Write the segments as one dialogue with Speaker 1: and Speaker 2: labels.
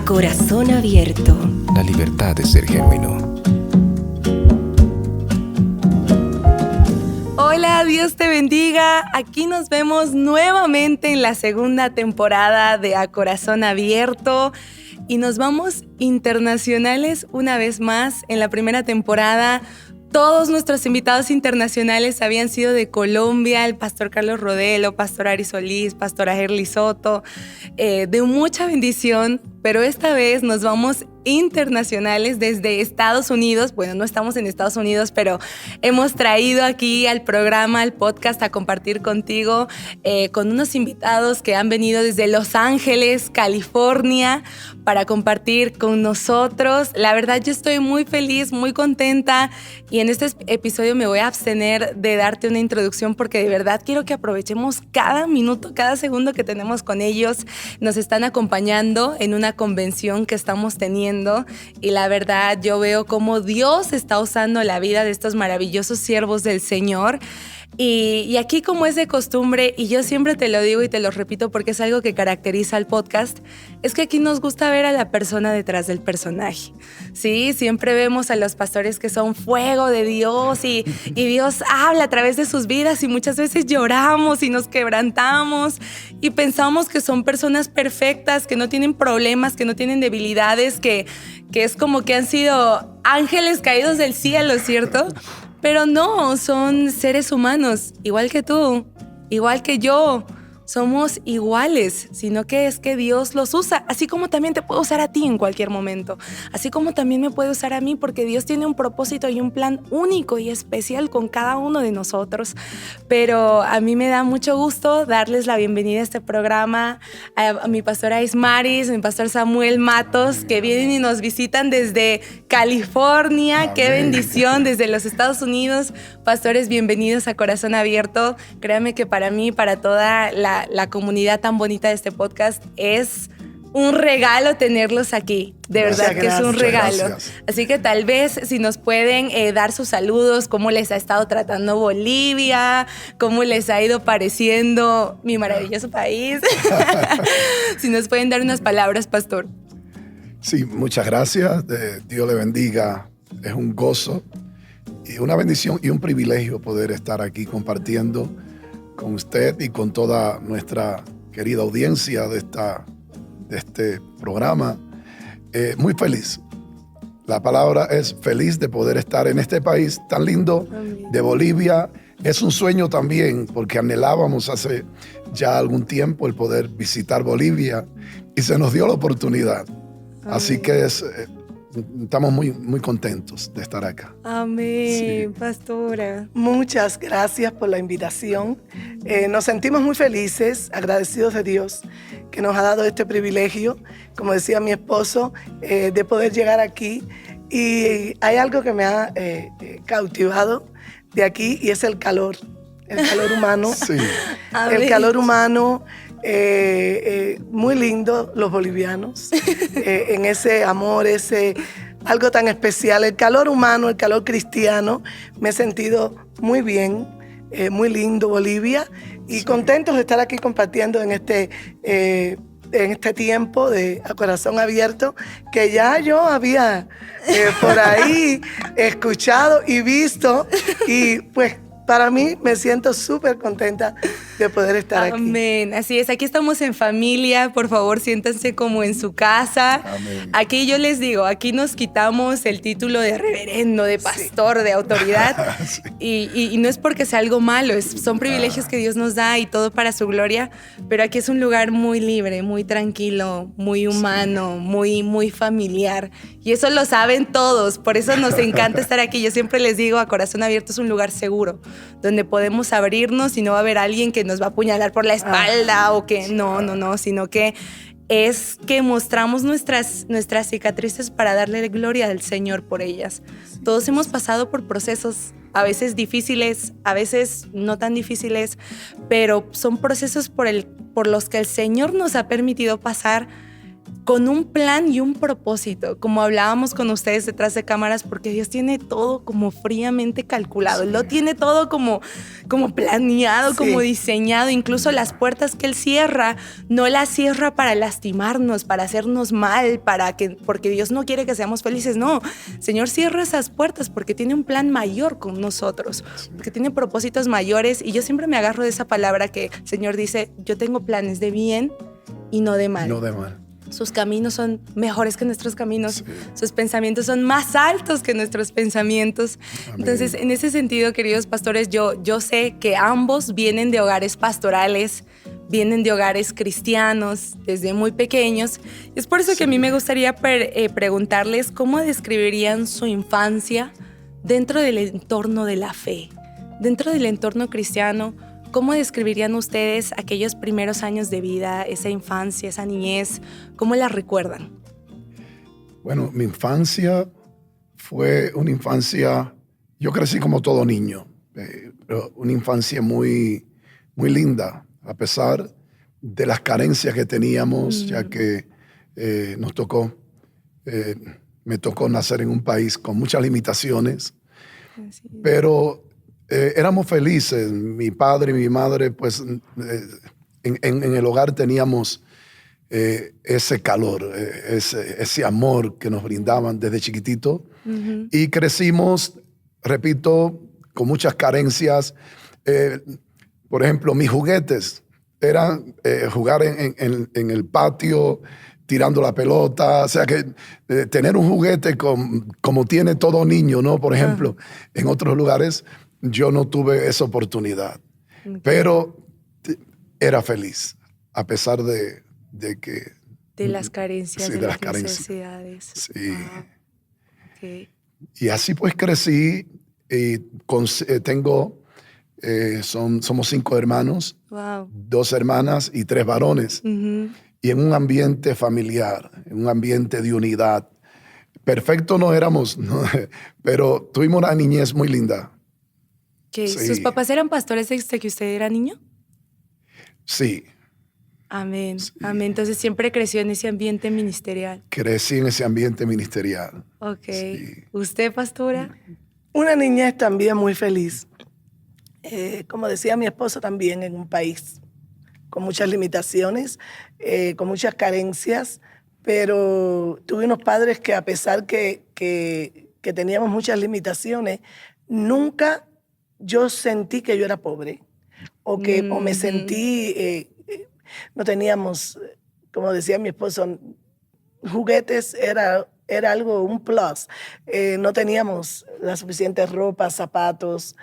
Speaker 1: Corazón abierto.
Speaker 2: La libertad de ser genuino.
Speaker 3: Hola, Dios te bendiga. Aquí nos vemos nuevamente en la segunda temporada de A Corazón Abierto y nos vamos internacionales una vez más. En la primera temporada todos nuestros invitados internacionales habían sido de Colombia, el pastor Carlos Rodelo, pastor Ari Solís, pastora Herly Soto, de mucha bendición, pero esta vez nos vamos internacionales desde Estados Unidos. Bueno, no estamos en Estados Unidos, pero hemos traído aquí al programa, al podcast, a compartir contigo con unos invitados que han venido desde Los Ángeles, California, para compartir con nosotros. La verdad, yo estoy muy feliz, muy contenta, y en este episodio me voy a abstener de darte una introducción porque de verdad quiero que aprovechemos cada minuto, cada segundo que tenemos con ellos. Nos están acompañando en una convención que estamos teniendo y la verdad yo veo cómo Dios está usando la vida de estos maravillosos siervos del Señor. Y aquí, como es de costumbre, y yo siempre te lo digo y te lo repito porque es algo que caracteriza al podcast, es que aquí nos gusta ver a la persona detrás del personaje. Sí, siempre vemos a los pastores que son fuego de Dios y Dios habla a través de sus vidas y muchas veces lloramos y nos quebrantamos y pensamos que son personas perfectas, que no tienen problemas, que no tienen debilidades, que es como que han sido ángeles caídos del cielo, ¿cierto? Pero no, son seres humanos, igual que tú, igual que yo. Somos iguales, sino que es que Dios los usa, así como también te puede usar a ti en cualquier momento, así como también me puede usar a mí, porque Dios tiene un propósito y un plan único y especial con cada uno de nosotros. Pero a mí me da mucho gusto darles la bienvenida a este programa, a mi pastora Ismaris, mi pastor Samuel Matos, que vienen y nos visitan desde California. Amén. Qué bendición, desde los Estados Unidos. Pastores, bienvenidos a Corazón Abierto. Créanme que para mí, para toda la comunidad tan bonita de este podcast, es un regalo tenerlos aquí. De verdad que es un regalo. Así que tal vez si nos pueden dar sus saludos, cómo les ha estado tratando Bolivia, cómo les ha ido pareciendo mi maravilloso país. Si nos pueden dar unas palabras, pastor.
Speaker 4: Sí, muchas gracias. Dios le bendiga. Es un gozo y una bendición y un privilegio poder estar aquí compartiendo con usted y con toda nuestra querida audiencia de este programa. Muy feliz. La palabra es feliz de poder estar en este país tan lindo de Bolivia. Es un sueño también porque anhelábamos hace ya algún tiempo el poder visitar Bolivia y se nos dio la oportunidad. Así que estamos muy, muy contentos de estar acá.
Speaker 3: Amén, sí. Pastora.
Speaker 5: Muchas gracias por la invitación. Nos sentimos muy felices, agradecidos de Dios que nos ha dado este privilegio, como decía mi esposo, de poder llegar aquí. Y hay algo que me ha cautivado de aquí y es el calor humano.
Speaker 4: Sí.
Speaker 5: El calor humano. Muy lindo los bolivianos en ese amor, algo tan especial, el calor humano, el calor cristiano. Me he sentido muy bien, muy lindo Bolivia y contentos de estar aquí compartiendo en este tiempo de A Corazón Abierto, que ya yo había por ahí escuchado y visto, y pues para mí me siento súper contenta de poder estar aquí.
Speaker 3: Amén. Así es, aquí estamos en familia. Por favor, siéntanse como en su casa.
Speaker 4: Amén.
Speaker 3: Aquí yo les digo, aquí nos quitamos el título de reverendo, de pastor, sí, de autoridad. Sí. Y no es porque sea algo malo, son privilegios que Dios nos da y todo para su gloria. Pero aquí es un lugar muy libre, muy tranquilo, muy humano, sí, muy, muy familiar. Y eso lo saben todos. Por eso nos encanta estar aquí. Yo siempre les digo, A Corazón Abierto es un lugar seguro, donde podemos abrirnos y no va a haber alguien que nos va a apuñalar por la espalda o que no, sino que es que mostramos nuestras cicatrices para darle gloria al Señor por ellas. Todos hemos pasado por procesos a veces difíciles, a veces no tan difíciles, pero son procesos por los que el Señor nos ha permitido pasar con un plan y un propósito, como hablábamos con ustedes detrás de cámaras, porque Dios tiene todo como fríamente calculado. Él lo tiene todo como planeado,
Speaker 5: Sí.
Speaker 3: como diseñado. Incluso las puertas que Él cierra, no las cierra para lastimarnos, para hacernos mal, porque Dios no quiere que seamos felices. No, Señor cierra esas puertas porque tiene un plan mayor con nosotros, porque tiene propósitos mayores. Y yo siempre me agarro de esa palabra que el Señor dice, yo tengo planes de bien y no de mal.
Speaker 4: No de mal.
Speaker 3: Sus caminos son mejores que nuestros caminos.
Speaker 4: Sí.
Speaker 3: Sus pensamientos son más altos que nuestros pensamientos.
Speaker 4: Amén.
Speaker 3: Entonces, en ese sentido, queridos pastores, yo sé que ambos vienen de hogares pastorales, vienen de hogares cristianos desde muy pequeños. Es por eso que a mí me gustaría preguntarles cómo describirían su infancia dentro del entorno de la fe, dentro del entorno cristiano. ¿Cómo describirían ustedes aquellos primeros años de vida, esa infancia, esa niñez? ¿Cómo la recuerdan?
Speaker 4: Bueno, mi infancia fue una infancia, yo crecí como todo niño, pero una infancia muy, muy linda, a pesar de las carencias que teníamos, ya que me tocó nacer en un país con muchas limitaciones, pero éramos felices. Mi padre y mi madre, pues en el hogar teníamos ese calor, ese amor que nos brindaban desde chiquitito. Uh-huh. Y crecimos, repito, con muchas carencias. Por ejemplo, mis juguetes eran jugar en el patio, tirando la pelota. O sea que tener un juguete como tiene todo niño, ¿no? Por ejemplo, en otros lugares yo no tuve esa oportunidad. Okay. Pero era feliz, a pesar de que...
Speaker 3: De las carencias,
Speaker 4: sí,
Speaker 3: de las
Speaker 4: necesidades. Sí.
Speaker 3: Ah, okay.
Speaker 4: Y así pues crecí y somos 5 hermanos,
Speaker 3: wow.
Speaker 4: 2 hermanas y 3 varones. Uh-huh. Y en un ambiente familiar, en un ambiente de unidad. Perfecto no éramos, ¿no? Pero tuvimos una niñez muy linda.
Speaker 3: Okay. Sí. ¿Sus papás eran pastores desde que usted era niño?
Speaker 4: Sí.
Speaker 3: Amén,
Speaker 4: sí.
Speaker 3: Amén. Entonces siempre creció en ese ambiente ministerial.
Speaker 4: Crecí en ese ambiente ministerial.
Speaker 3: Ok. Sí. ¿Usted, pastora?
Speaker 5: Una niñez también muy feliz. Como decía mi esposo, también en un país con muchas limitaciones, con muchas carencias, pero tuve unos padres que a pesar que teníamos muchas limitaciones, nunca yo sentí que yo era pobre o me sentí... no teníamos, como decía mi esposo, juguetes era algo, un plus. No teníamos la suficiente ropa, zapatos.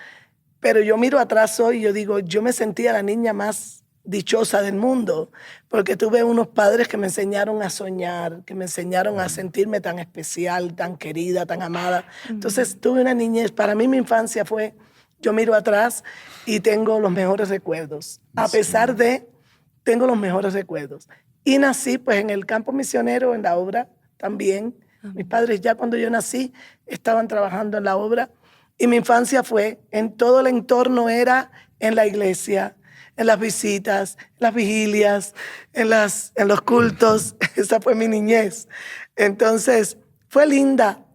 Speaker 5: Pero yo miro atrás hoy y yo digo, yo me sentía la niña más dichosa del mundo, porque tuve unos padres que me enseñaron a soñar, que me enseñaron a sentirme tan especial, tan querida, tan amada. Entonces tuve una niñez, para mí mi infancia fue, yo miro atrás y tengo los mejores recuerdos. A pesar de... tengo los mejores recuerdos. Y nací pues en el campo misionero, en la obra también. Mis padres ya cuando yo nací estaban trabajando en la obra. Y mi infancia fue, en todo el entorno era en la iglesia, en las visitas, en las vigilias, en los cultos. Esa fue mi niñez. Entonces fue linda,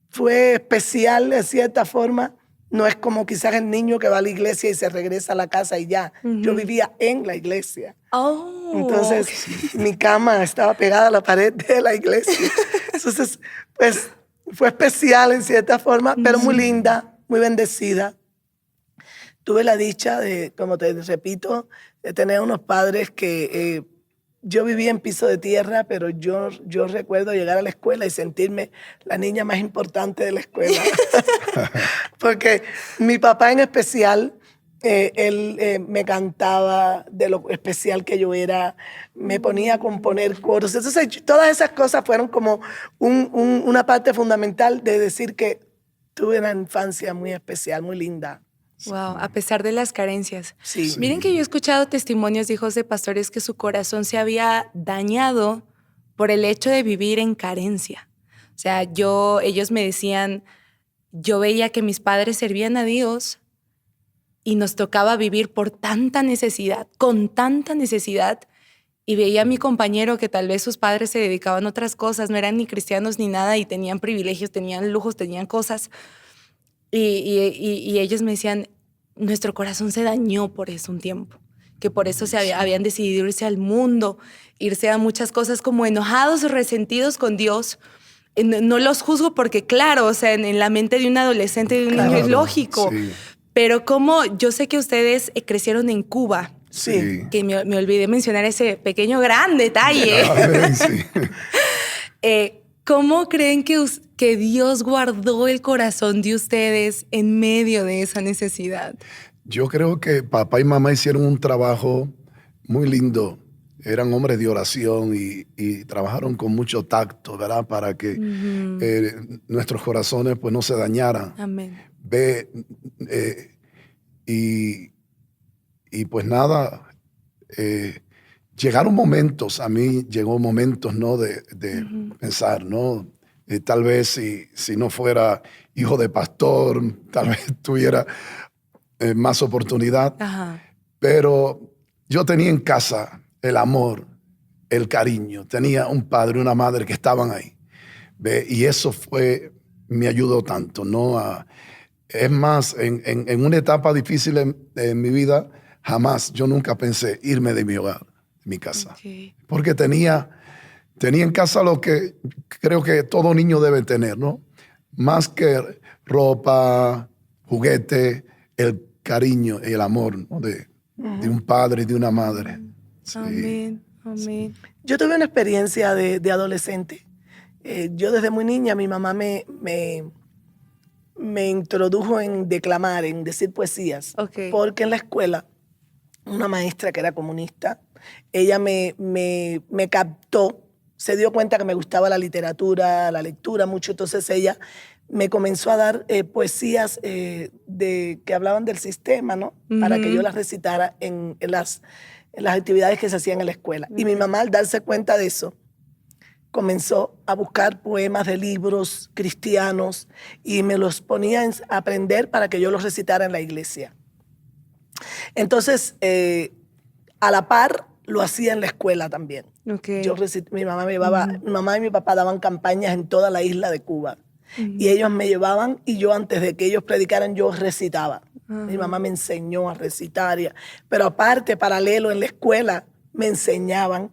Speaker 5: fue especial de cierta forma. No es como quizás el niño que va a la iglesia y se regresa a la casa y ya. Uh-huh. Yo vivía en la iglesia.
Speaker 3: Oh.
Speaker 5: Entonces, mi cama estaba pegada a la pared de la iglesia. Entonces, pues, fue especial en cierta forma, pero muy linda, muy bendecida. Tuve la dicha de, como te repito, de tener unos padres que... yo vivía en piso de tierra, pero yo recuerdo llegar a la escuela y sentirme la niña más importante de la escuela. Porque mi papá en especial, él me cantaba de lo especial que yo era, me ponía a componer coros. Entonces, todas esas cosas fueron como una parte fundamental de decir que tuve una infancia muy especial, muy linda.
Speaker 3: Wow, a pesar de las carencias.
Speaker 5: Sí.
Speaker 3: Miren que yo he escuchado testimonios de hijos de pastores que su corazón se había dañado por el hecho de vivir en carencia. O sea, ellos me decían, yo veía que mis padres servían a Dios y nos tocaba vivir por tanta necesidad, con tanta necesidad, y veía a mi compañero que tal vez sus padres se dedicaban a otras cosas, no eran ni cristianos ni nada y tenían privilegios, tenían lujos, tenían cosas. Y ellos me decían, nuestro corazón se dañó por eso un tiempo, que por eso habían decidido irse al mundo, irse a muchas cosas como enojados o resentidos con Dios. No los juzgo porque, claro, o sea, en la mente de un adolescente, de un niño es lógico.
Speaker 4: Sí.
Speaker 3: Pero como yo sé que ustedes crecieron en Cuba,
Speaker 5: Sí.
Speaker 3: que me olvidé mencionar ese pequeño gran detalle.
Speaker 4: Sí.
Speaker 3: ¿Cómo creen que Dios guardó el corazón de ustedes en medio de esa necesidad?
Speaker 4: Yo creo que papá y mamá hicieron un trabajo muy lindo. Eran hombres de oración y trabajaron con mucho tacto, ¿verdad? Para que nuestros corazones pues no se dañaran.
Speaker 3: Amén.
Speaker 4: Y pues nada, llegaron momentos, a mí llegó momentos, ¿no? De pensar, ¿no? Tal vez si no fuera hijo de pastor, tal vez tuviera más oportunidad.
Speaker 3: Ajá.
Speaker 4: Pero yo tenía en casa el amor, el cariño. Tenía un padre y una madre que estaban ahí. ¿Ve? Y eso me ayudó tanto, ¿no? Es más, en una etapa difícil en mi vida, yo nunca pensé irme de mi hogar, de mi casa.
Speaker 3: Okay.
Speaker 4: Porque tenía en casa lo que creo que todo niño debe tener, ¿no? Más que ropa, juguete, el cariño y el amor, ¿no? de un padre y de una madre. Sí.
Speaker 3: Amén, amén.
Speaker 5: Yo tuve una experiencia de adolescente. Yo desde muy niña, mi mamá me introdujo en declamar, en decir poesías.
Speaker 3: Okay.
Speaker 5: Porque en la escuela, una maestra que era comunista, ella me captó, se dio cuenta que me gustaba la literatura, la lectura mucho, entonces ella me comenzó a dar poesías que hablaban del sistema, ¿no? Para que yo las recitara en las actividades que se hacían en la escuela. Y mi mamá, al darse cuenta de eso, comenzó a buscar poemas de libros cristianos y me los ponía a aprender para que yo los recitara en la iglesia. Entonces, a la par, lo hacía en la escuela también.
Speaker 3: Okay.
Speaker 5: Mi mamá y mi papá daban campañas en toda la isla de Cuba. Y ellos me llevaban y yo, antes de que ellos predicaran, yo recitaba. Mi mamá me enseñó a recitar. Pero aparte, paralelo, en la escuela me enseñaban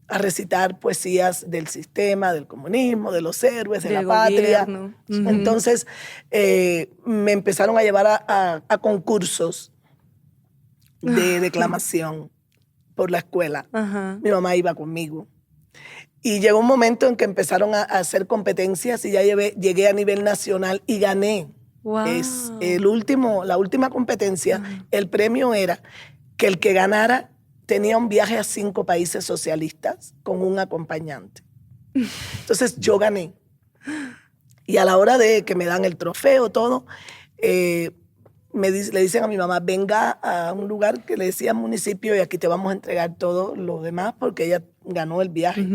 Speaker 5: a recitar poesías del sistema, del comunismo, de los héroes, de la patria. Entonces, me empezaron a llevar a concursos de declamación por la escuela. Mi mamá iba conmigo. Y llegó un momento en que empezaron a hacer competencias y ya llegué a nivel nacional y gané.
Speaker 3: Wow.
Speaker 5: La última competencia, el premio era que el que ganara tenía un viaje a 5 países socialistas con un acompañante. Entonces yo gané. Y a la hora de que me dan el trofeo, todo, le dicen a mi mamá, venga a un lugar que le decía municipio y aquí te vamos a entregar todo lo demás porque ella ganó el viaje.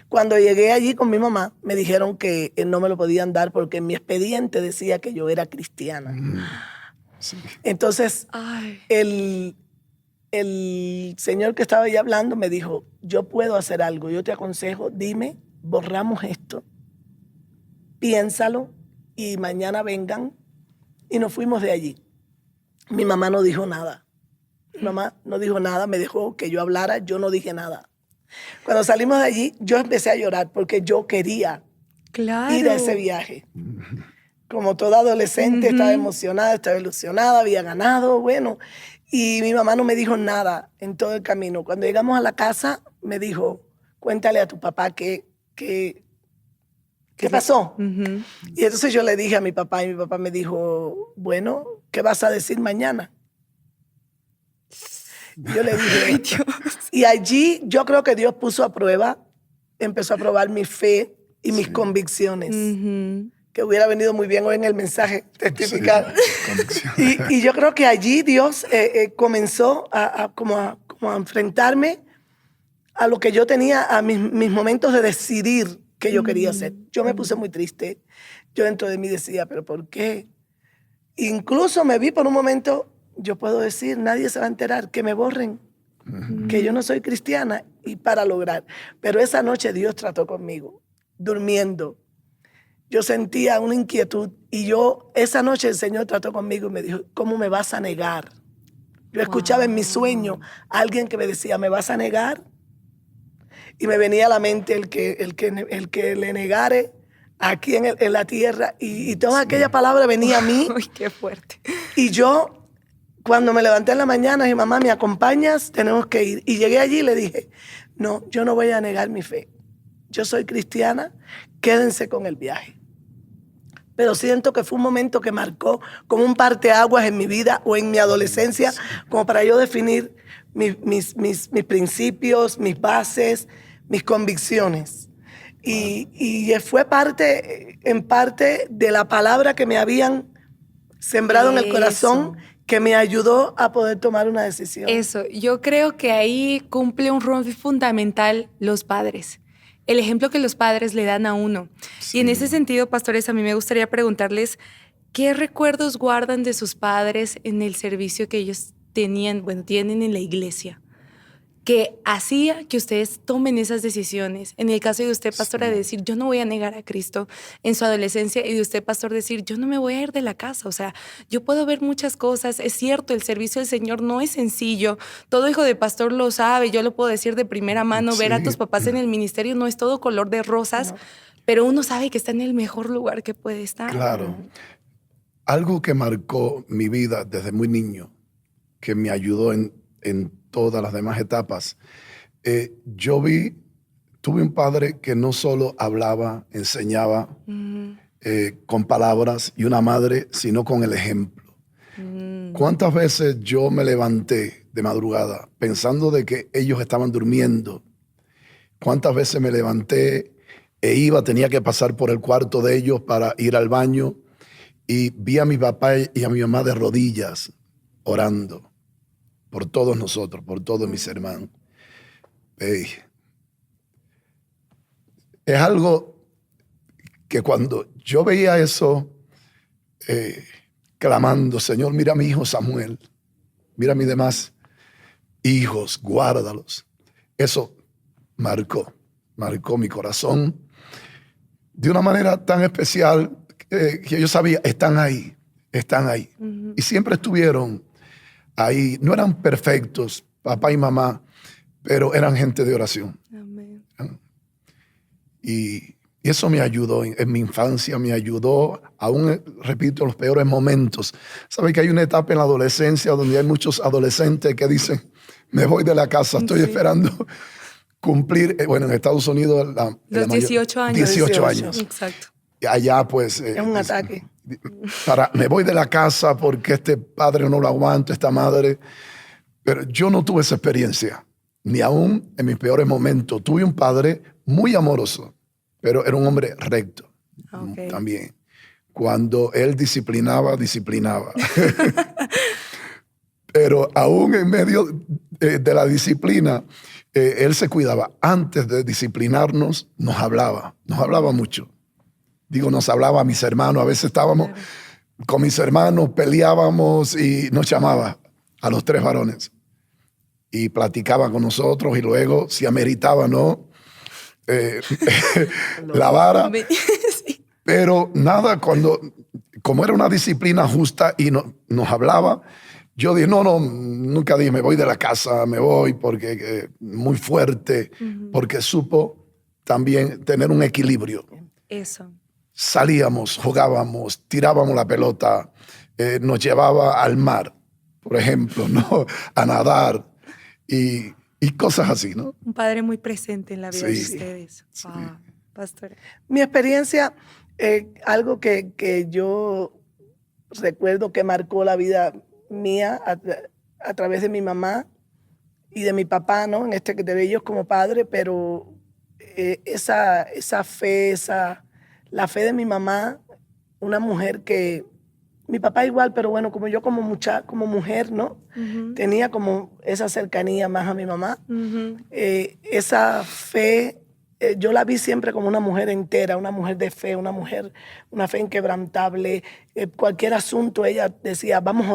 Speaker 5: Cuando llegué allí con mi mamá, me dijeron que no me lo podían dar porque en mi expediente decía que yo era cristiana.
Speaker 4: Sí.
Speaker 5: Entonces, el señor que estaba ahí hablando me dijo, yo puedo hacer algo, yo te aconsejo, dime, borramos esto, piénsalo y mañana vengan. Y nos fuimos de allí. Mi mamá no dijo nada. Mi mamá no dijo nada, me dejó que yo hablara, yo no dije nada. Cuando salimos de allí, yo empecé a llorar porque yo quería ir a ese viaje. Como toda adolescente, estaba emocionada, estaba ilusionada, había ganado, bueno. Y mi mamá no me dijo nada en todo el camino. Cuando llegamos a la casa, me dijo, cuéntale a tu papá qué pasó. Y entonces yo le dije a mi papá y mi papá me dijo, bueno, ¿qué vas a decir mañana? Yo le dije,
Speaker 3: ay, Dios.
Speaker 5: Y allí yo creo que Dios puso a prueba, empezó a probar mi fe y mis convicciones. Que hubiera venido muy bien hoy en el mensaje testificar.
Speaker 4: Sí,
Speaker 5: y yo creo que allí Dios comenzó a enfrentarme a lo que yo tenía, a mis momentos de decidir qué yo quería hacer. Yo me puse muy triste. Yo dentro de mí decía, ¿pero por qué? Incluso me vi por un momento, yo puedo decir, nadie se va a enterar, que me borren. que yo no soy cristiana y para lograr. Pero esa noche Dios trató conmigo, durmiendo. Yo sentía una inquietud y esa noche el Señor trató conmigo y me dijo, ¿cómo me vas a negar? Yo escuchaba en mi sueño a alguien que me decía, ¿me vas a negar? Y me venía a la mente el que le negare aquí en la tierra. Y toda aquella palabra venía a mí.
Speaker 3: Uy, qué fuerte.
Speaker 5: Y yo, cuando me levanté en la mañana, dije, mamá, ¿me acompañas? Tenemos que ir. Y llegué allí y le dije, no, yo no voy a negar mi fe. Yo soy cristiana, quédense con el viaje. Pero siento que fue un momento que marcó como un parteaguas en mi vida o en mi adolescencia, como para yo definir mis principios, mis bases, mis convicciones. Y fue en parte de la palabra que me habían sembrado en el corazón, que me ayudó a poder tomar una decisión.
Speaker 3: Eso, yo creo que ahí cumple un rol fundamental los padres. El ejemplo que los padres le dan a uno. Sí. Y en ese sentido, pastores, a mí me gustaría preguntarles, ¿qué recuerdos guardan de sus padres en el servicio que ellos tienen en la iglesia? Que hacía que ustedes tomen esas decisiones. En el caso de usted, pastora, de decir, yo no voy a negar a Cristo en su adolescencia, y de usted, pastor, decir, yo no me voy a ir de la casa. O sea, yo puedo ver muchas cosas. Es cierto, el servicio del Señor no es sencillo. Todo hijo de pastor lo sabe. Yo lo puedo decir de primera mano. Ver a tus papás en el ministerio no es todo color de rosas, pero uno sabe que está en el mejor lugar que puede estar.
Speaker 4: Claro. Algo que marcó mi vida desde muy niño, que me ayudó en todas las demás etapas. Tuve un padre que no solo hablaba, enseñaba con palabras, y una madre, sino con el ejemplo. ¿Cuántas veces yo me levanté de madrugada pensando de que ellos estaban durmiendo? ¿Cuántas veces me levanté tenía que pasar por el cuarto de ellos para ir al baño, y vi a mi papá y a mi mamá de rodillas orando por todos nosotros, por todos mis hermanos? Es algo que cuando yo veía eso, clamando, Señor, mira a mi hijo Samuel, mira a mis demás hijos, guárdalos. Eso marcó mi corazón de una manera tan especial que yo sabía, están ahí. Y siempre estuvieron ahí. No eran perfectos, papá y mamá, pero eran gente de oración.
Speaker 3: Amén.
Speaker 4: Y eso me ayudó en mi infancia, me ayudó, aún repito, en los peores momentos. ¿Sabe que hay una etapa en la adolescencia donde hay muchos adolescentes que dicen, me voy de la casa, estoy esperando cumplir, en Estados Unidos,
Speaker 3: los 18 años.
Speaker 4: 18 años.
Speaker 3: Exacto.
Speaker 4: Y allá, pues...
Speaker 5: es un ataque.
Speaker 4: Me voy de la casa porque este padre no lo aguanto, esta madre. Pero yo no tuve esa experiencia, ni aún en mis peores momentos. Tuve un padre muy amoroso, pero era un hombre recto también. Cuando él disciplinaba. Pero aún en medio de la disciplina, él se cuidaba. Antes de disciplinarnos, nos hablaba mucho. Nos hablaba a mis hermanos. A veces estábamos con mis hermanos, peleábamos y nos llamaba a los 3 varones. Y platicaba con nosotros, y luego, si ameritaba, ¿no? La vara.
Speaker 3: Sí.
Speaker 4: Pero nada, como era una disciplina justa y nos hablaba, yo dije, nunca dije, me voy de la casa, me voy, porque muy fuerte, porque supo también tener un equilibrio.
Speaker 3: Eso.
Speaker 4: Salíamos, jugábamos, tirábamos la pelota, nos llevaba al mar, por ejemplo, ¿no? A nadar y cosas así, ¿no?
Speaker 3: Un padre muy presente en la vida de ustedes.
Speaker 4: Sí.
Speaker 3: Wow, pastor.
Speaker 5: Mi experiencia, algo que yo recuerdo que marcó la vida mía a través de mi mamá y de mi papá, ¿no? De ellos como padre, pero esa fe, la fe de mi mamá, una mujer que, mi papá igual, pero bueno, como yo como mujer, ¿no? Tenía como esa cercanía más a mi mamá. Esa fe, yo la vi siempre como una mujer entera, una mujer de fe, una fe inquebrantable. Cualquier asunto, ella decía, vamos a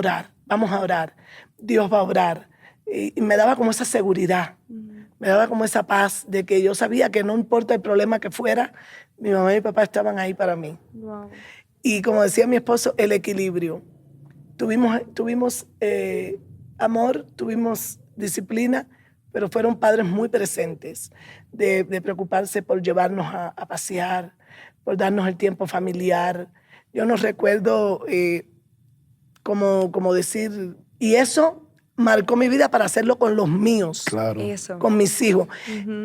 Speaker 5: orar, Dios va a obrar. y me daba como esa seguridad, me daba como esa paz de que yo sabía que no importa el problema que fuera, mi mamá y mi papá estaban ahí para mí.
Speaker 3: Wow.
Speaker 5: Y como decía mi esposo, el equilibrio. Tuvimos amor, tuvimos disciplina, pero fueron padres muy presentes de preocuparse por llevarnos a pasear, por darnos el tiempo familiar. Yo no recuerdo como decir, y eso marcó mi vida para hacerlo con los míos,
Speaker 4: Claro.
Speaker 3: Eso.
Speaker 5: con mis hijos,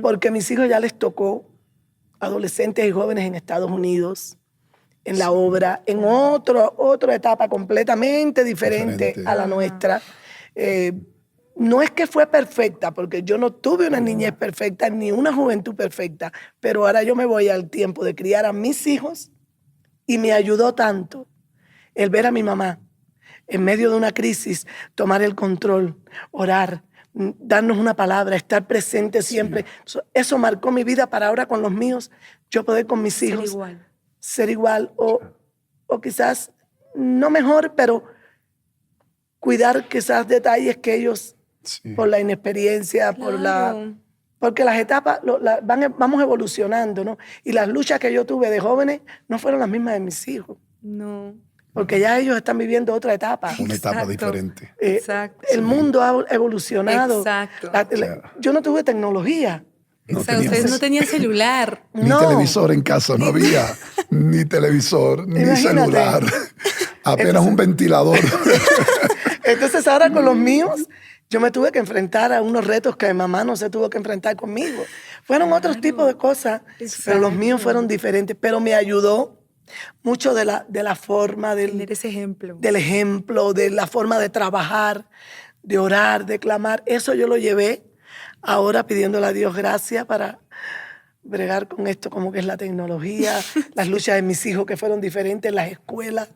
Speaker 5: porque a mis hijos ya les tocó adolescentes y jóvenes en Estados Unidos, en la obra, en otra etapa completamente diferente a la nuestra. No es que fue perfecta, porque yo no tuve una niñez perfecta ni una juventud perfecta, pero ahora yo me voy al tiempo de criar a mis hijos y me ayudó tanto el ver a mi mamá en medio de una crisis, tomar el control, orar, darnos una palabra, estar presente siempre. Eso marcó mi vida para ahora con los míos, yo poder con mis hijos ser igual o quizás no mejor, pero cuidar quizás detalles que ellos por la inexperiencia, porque las etapas vamos evolucionando, ¿no? Y las luchas que yo tuve de jóvenes no fueron las mismas de mis hijos.
Speaker 3: No.
Speaker 5: Porque ya ellos están viviendo otra etapa.
Speaker 4: Una etapa
Speaker 3: Exacto.
Speaker 4: diferente.
Speaker 3: Exacto.
Speaker 5: El mundo ha evolucionado.
Speaker 3: Exacto.
Speaker 5: Yo no tuve tecnología.
Speaker 4: No
Speaker 3: Exacto. Ustedes no tenían celular.
Speaker 4: Ni
Speaker 5: No.
Speaker 4: televisor en casa, no había ni televisor, ni
Speaker 5: Imagínate.
Speaker 4: celular. Apenas un ventilador.
Speaker 5: Entonces ahora con los míos, yo me tuve que enfrentar a unos retos que mi mamá no se tuvo que enfrentar conmigo. Fueron otros tipos de cosas, pero los míos fueron diferentes. Pero me ayudó mucho de la forma,
Speaker 3: Tener ese ejemplo.
Speaker 5: del ejemplo, de la forma de trabajar, de orar, de clamar. Eso yo lo llevé ahora pidiéndole a Dios gracias para bregar con esto como que es la tecnología, las luchas de mis hijos que fueron diferentes, las escuelas,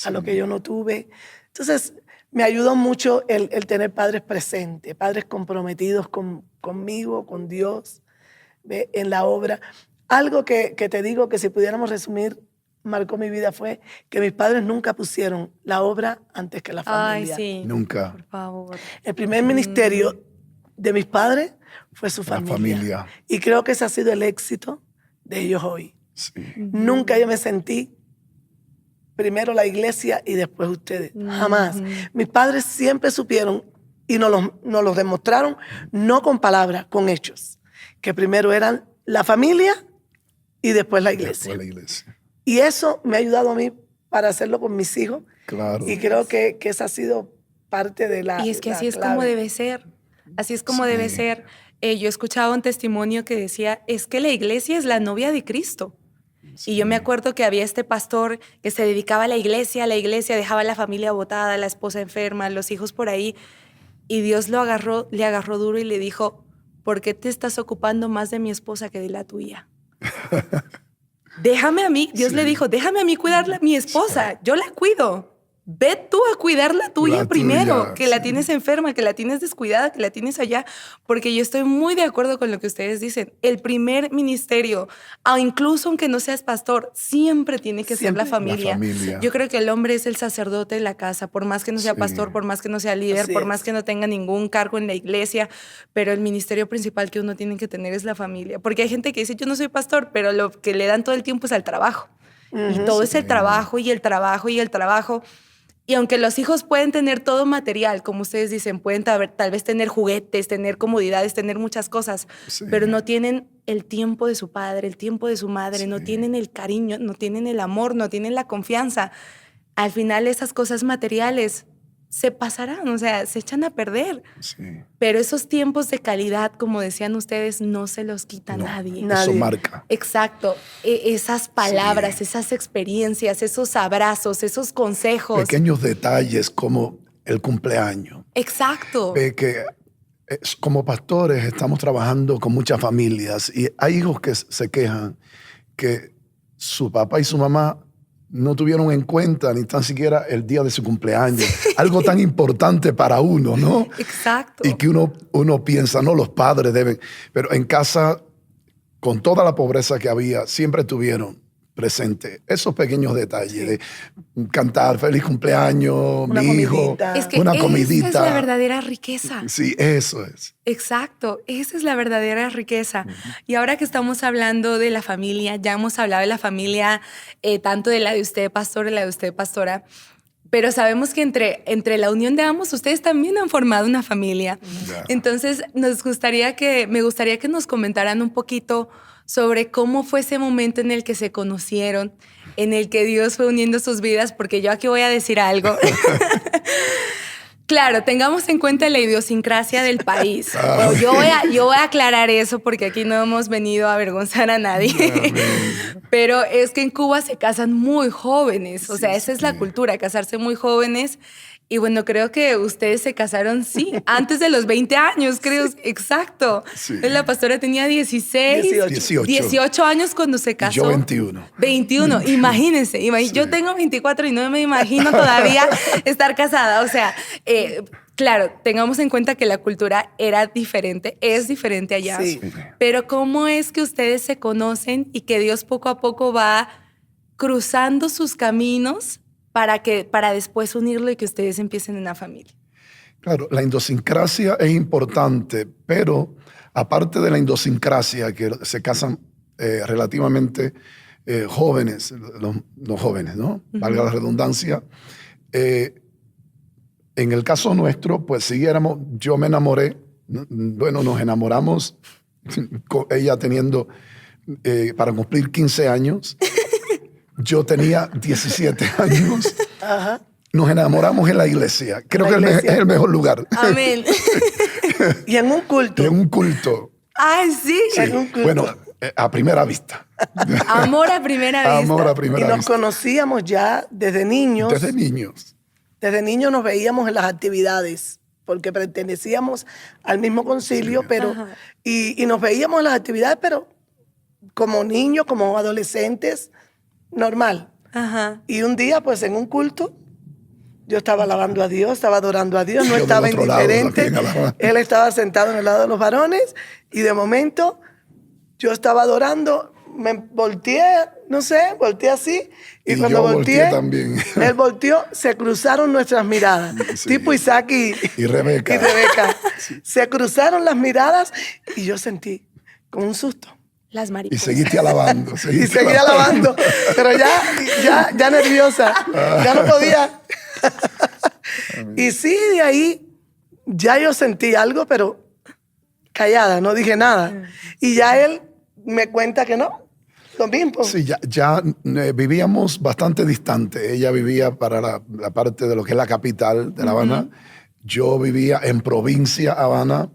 Speaker 5: a lo que yo no tuve. Entonces, me ayudó mucho el tener padres presentes, padres comprometidos conmigo, con Dios, en la obra. Algo que te digo que si pudiéramos resumir, marcó mi vida fue que mis padres nunca pusieron la obra antes que la familia.
Speaker 3: Ay, sí.
Speaker 4: Nunca.
Speaker 3: Por favor.
Speaker 5: El primer ministerio de mis padres fue su
Speaker 4: La
Speaker 5: familia.
Speaker 4: familia.
Speaker 5: Y creo que ese ha sido el éxito de ellos hoy.
Speaker 4: Sí.
Speaker 5: Nunca yo me sentí primero la iglesia y después ustedes. Jamás. Mis padres siempre supieron y nos los demostraron, no con palabras, con hechos, que primero eran la familia y después la iglesia.
Speaker 4: Después la iglesia.
Speaker 5: Y eso me ha ayudado a mí para hacerlo con mis hijos.
Speaker 4: Claro.
Speaker 5: Y creo que esa ha sido parte de la
Speaker 3: Y es que
Speaker 5: la
Speaker 3: así es
Speaker 5: clave.
Speaker 3: como debe ser. Así es como debe ser. Yo escuchaba un testimonio que decía, es que la iglesia es la novia de Cristo. Y yo me acuerdo que había este pastor que se dedicaba a la iglesia, dejaba a la familia botada, la esposa enferma, los hijos por ahí. Y Dios le agarró duro y le dijo, ¿por qué te estás ocupando más de mi esposa que de la tuya? Déjame a mí, Dios le dijo, déjame a mí cuidar mi esposa, yo la cuido. Ve tú a cuidar la tuya primero, que la tienes enferma, que la tienes descuidada, que la tienes allá, porque yo estoy muy de acuerdo con lo que ustedes dicen. El primer ministerio, incluso aunque no seas pastor, siempre tiene que ser la familia. Yo creo que el hombre es el sacerdote de la casa, por más que no sea pastor, por más que no sea líder, por más que no tenga ningún cargo en la iglesia, pero el ministerio principal que uno tiene que tener es la familia. Porque hay gente que dice, yo no soy pastor, pero lo que le dan todo el tiempo es al trabajo. Y todo es el trabajo y el trabajo y el trabajo. Y aunque los hijos pueden tener todo material, como ustedes dicen, pueden tal vez tener juguetes, tener comodidades, tener muchas cosas, pero no tienen el tiempo de su padre, el tiempo de su madre, no tienen el cariño, no tienen el amor, no tienen la confianza. Al final esas cosas materiales se pasarán, o sea, se echan a perder. Pero esos tiempos de calidad, como decían ustedes, no se los quita nadie.
Speaker 4: Eso marca.
Speaker 3: Exacto. Esas palabras, esas experiencias, esos abrazos, esos consejos.
Speaker 4: Pequeños detalles como el cumpleaños.
Speaker 3: Exacto.
Speaker 4: Que como pastores estamos trabajando con muchas familias y hay hijos que se quejan que su papá y su mamá no tuvieron en cuenta ni tan siquiera el día de su cumpleaños. Algo tan importante para uno, ¿no?
Speaker 3: Exacto.
Speaker 4: Y que uno piensa, no, los padres deben. Pero en casa, con toda la pobreza que había, siempre estuvieron presente. Esos pequeños detalles de cantar feliz cumpleaños,
Speaker 5: Una
Speaker 4: mi hijo,
Speaker 5: comidita.
Speaker 3: Es que
Speaker 4: una
Speaker 3: esa
Speaker 4: comidita.
Speaker 3: es la verdadera riqueza.
Speaker 4: Sí, eso es.
Speaker 3: Exacto, esa es la verdadera riqueza. Y ahora que estamos hablando de la familia, ya hemos hablado de la familia, tanto de la de usted, pastor, y la de usted, pastora, pero sabemos que entre la unión de ambos, ustedes también han formado una familia.
Speaker 4: Ya.
Speaker 3: Entonces, me gustaría que nos comentaran un poquito sobre cómo fue ese momento en el que se conocieron, en el que Dios fue uniendo sus vidas, porque yo aquí voy a decir algo. Claro, tengamos en cuenta la idiosincrasia del país. Bueno, yo voy a aclarar eso porque aquí no hemos venido a avergonzar a nadie. Pero es que en Cuba se casan muy jóvenes. O sea, esa es la cultura, casarse muy jóvenes. Y bueno, creo que ustedes se casaron, sí, antes de los 20 años, creo. Sí. Exacto.
Speaker 4: Sí.
Speaker 3: La pastora tenía 18 años cuando se casó.
Speaker 4: Yo 21.
Speaker 3: 21, imagínense.
Speaker 4: Sí.
Speaker 3: Yo tengo 24 y no me imagino todavía estar casada. O sea, claro, tengamos en cuenta que la cultura era diferente, es diferente allá.
Speaker 5: Sí.
Speaker 3: Pero ¿cómo es que ustedes se conocen y que Dios poco a poco va cruzando sus caminos para después unirlo y que ustedes empiecen una familia?
Speaker 4: Claro, la idiosincrasia es importante, pero aparte de la idiosincrasia, que se casan relativamente jóvenes, los jóvenes, ¿no? Valga la redundancia. En el caso nuestro, pues sí, yo me enamoré, bueno, nos enamoramos, ella teniendo, para cumplir 15 años, yo tenía 17 años.
Speaker 5: Ajá.
Speaker 4: Nos enamoramos en la iglesia. Creo que es el mejor lugar.
Speaker 3: Amén.
Speaker 5: Y en un culto.
Speaker 4: En un culto.
Speaker 3: Ay, sí.
Speaker 4: Sí.
Speaker 5: En un culto.
Speaker 4: Bueno, a primera vista.
Speaker 3: Amor a primera vista.
Speaker 4: Amor a
Speaker 5: Y
Speaker 4: primera
Speaker 5: nos
Speaker 4: vista.
Speaker 5: conocíamos ya desde niños.
Speaker 4: Desde niños.
Speaker 5: Desde niños nos veíamos en las actividades, porque pertenecíamos al mismo concilio, pero y nos veíamos en las actividades, pero como niños, como adolescentes, normal.
Speaker 3: Ajá.
Speaker 5: Y un día, pues en un culto, yo estaba alabando a Dios, estaba adorando a Dios, no
Speaker 4: Yo
Speaker 5: estaba
Speaker 4: del otro lado,
Speaker 5: indiferente.
Speaker 4: también alabando.
Speaker 5: Él estaba sentado en el lado de los varones y de momento yo estaba adorando, me volteé, no sé, volteé así. Y cuando
Speaker 4: yo
Speaker 5: volteé,
Speaker 4: también.
Speaker 5: él volteó, se cruzaron nuestras miradas.
Speaker 4: Sí.
Speaker 5: Tipo Isaac
Speaker 4: Y Rebeca.
Speaker 5: y Rebeca. Se cruzaron las miradas y yo sentí como un susto.
Speaker 3: Las
Speaker 4: Y
Speaker 3: mariposas.
Speaker 4: seguiste alabando.
Speaker 5: Y seguí alabando, pero ya nerviosa, ya no podía. Y sí, de ahí ya yo sentí algo, pero callada, no dije nada. Y ya él me cuenta que no, lo mismo.
Speaker 4: Sí, ya vivíamos bastante distante. Ella vivía para la parte de lo que es la capital de La Habana. Yo vivía en provincia Habana,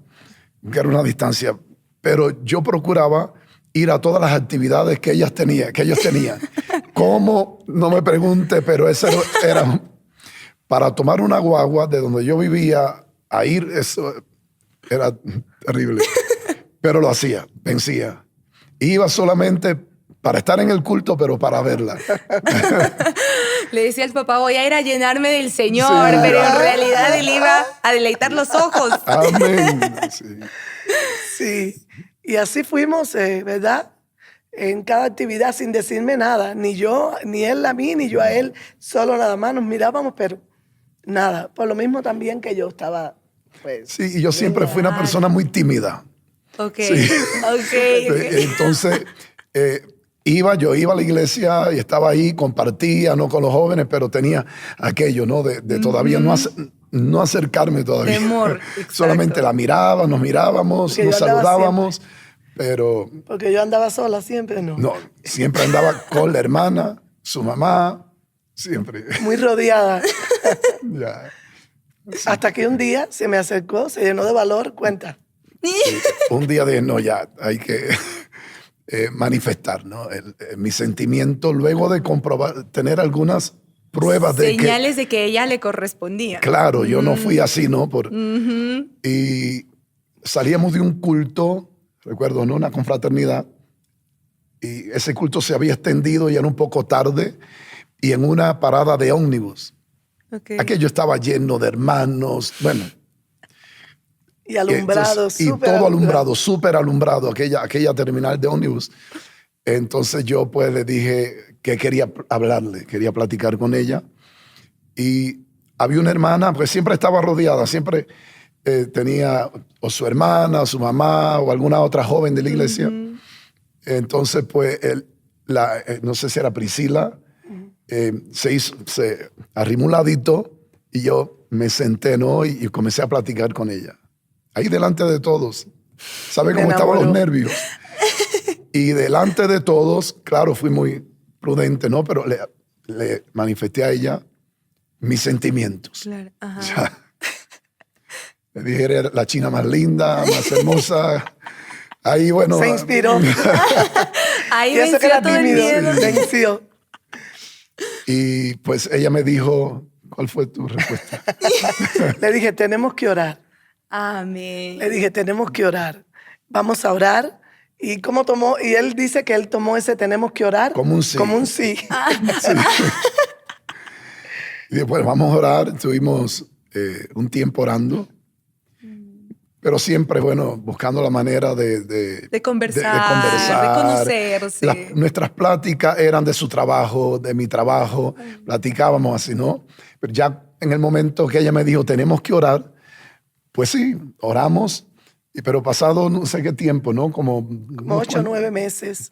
Speaker 4: que era una distancia. Pero yo procuraba ir a todas las actividades que ellos tenían. ¿Cómo? No me pregunte, pero eso era para tomar una guagua de donde yo vivía a ir, eso era terrible. Pero lo hacía, vencía. Iba solamente para estar en el culto, pero para verla.
Speaker 3: Le decía al papá, voy a ir a llenarme del Señor,
Speaker 4: Sí.
Speaker 3: pero en realidad él iba a deleitar los ojos.
Speaker 4: Amén. Sí.
Speaker 5: Sí, y así fuimos, ¿verdad? En cada actividad sin decirme nada. Ni yo, ni él a mí, ni yo a él. Solo nada más nos mirábamos, pero nada. Por lo mismo también que yo estaba, pues...
Speaker 4: Sí, y yo siempre fui una persona muy tímida.
Speaker 3: Ok,
Speaker 4: Sí.
Speaker 3: ok.
Speaker 4: Entonces, yo iba a la iglesia y estaba ahí, compartía, no con los jóvenes, pero tenía aquello, ¿no? De todavía no acercarme todavía.
Speaker 3: Temor, exacto.
Speaker 4: Solamente la miraba, nos mirábamos,
Speaker 5: Porque
Speaker 4: nos
Speaker 5: yo andaba
Speaker 4: saludábamos, pero
Speaker 5: Porque yo andaba sola siempre, ¿no?
Speaker 4: no, siempre andaba con la hermana, su mamá, siempre.
Speaker 5: Muy rodeada.
Speaker 4: Ya.
Speaker 5: Hasta que un día se me acercó, se llenó de valor, cuenta.
Speaker 4: Un día dije, no, ya, hay que manifestar, ¿no? Mi sentimiento, luego de comprobar, tener algunas pruebas de que...
Speaker 3: Señales de que ella le correspondía.
Speaker 4: Claro, yo no fui así, ¿no? Y salíamos de un culto, recuerdo, ¿no? Una confraternidad, y ese culto se había extendido ya era un poco tarde, y en una parada de ómnibus.
Speaker 3: Okay.
Speaker 4: Aquello estaba lleno de hermanos, bueno.
Speaker 5: Y alumbrado,
Speaker 4: Y
Speaker 5: súper
Speaker 4: todo alumbrado, súper alumbrado, aquella terminal de ómnibus. Entonces yo pues le dije, que quería hablarle, quería platicar con ella. Y había una hermana, pues siempre estaba rodeada, siempre tenía o su hermana, o su mamá, o alguna otra joven de la iglesia. Entonces, pues, no sé si era Priscila, se arrimó un ladito y yo me senté, ¿no? Y comencé a platicar con ella. Ahí delante de todos. ¿Sabe cómo estaban los nervios? Y delante de todos, claro, fui muy prudente, ¿no? Pero le manifesté a ella mis sentimientos.
Speaker 3: Claro. Ajá.
Speaker 4: O sea, le dije, era la china más linda, más hermosa. Ahí, bueno.
Speaker 5: Se inspiró.
Speaker 3: Ahí
Speaker 5: Y eso que
Speaker 3: venció
Speaker 5: era
Speaker 3: todo el
Speaker 5: tímido,
Speaker 3: miedo.
Speaker 5: venció.
Speaker 4: Y pues ella me dijo, ¿cuál fue tu respuesta?
Speaker 5: Le dije, tenemos que orar.
Speaker 3: Amén.
Speaker 5: Le dije, tenemos que orar. Vamos a orar. ¿Y cómo tomó? Y él dice que él tomó ese tenemos que orar.
Speaker 4: Como un sí.
Speaker 5: Como un sí.
Speaker 4: Sí. Y después vamos a orar. Estuvimos un tiempo orando. Pero siempre, bueno, buscando la manera de
Speaker 3: conversar, de conocerse.
Speaker 4: Nuestras pláticas eran de su trabajo, de mi trabajo. Platicábamos así, ¿no? Pero ya en el momento que ella me dijo, tenemos que orar, pues sí, oramos. Pero pasado no sé qué tiempo, ¿no? Como
Speaker 5: 8 o 9 meses.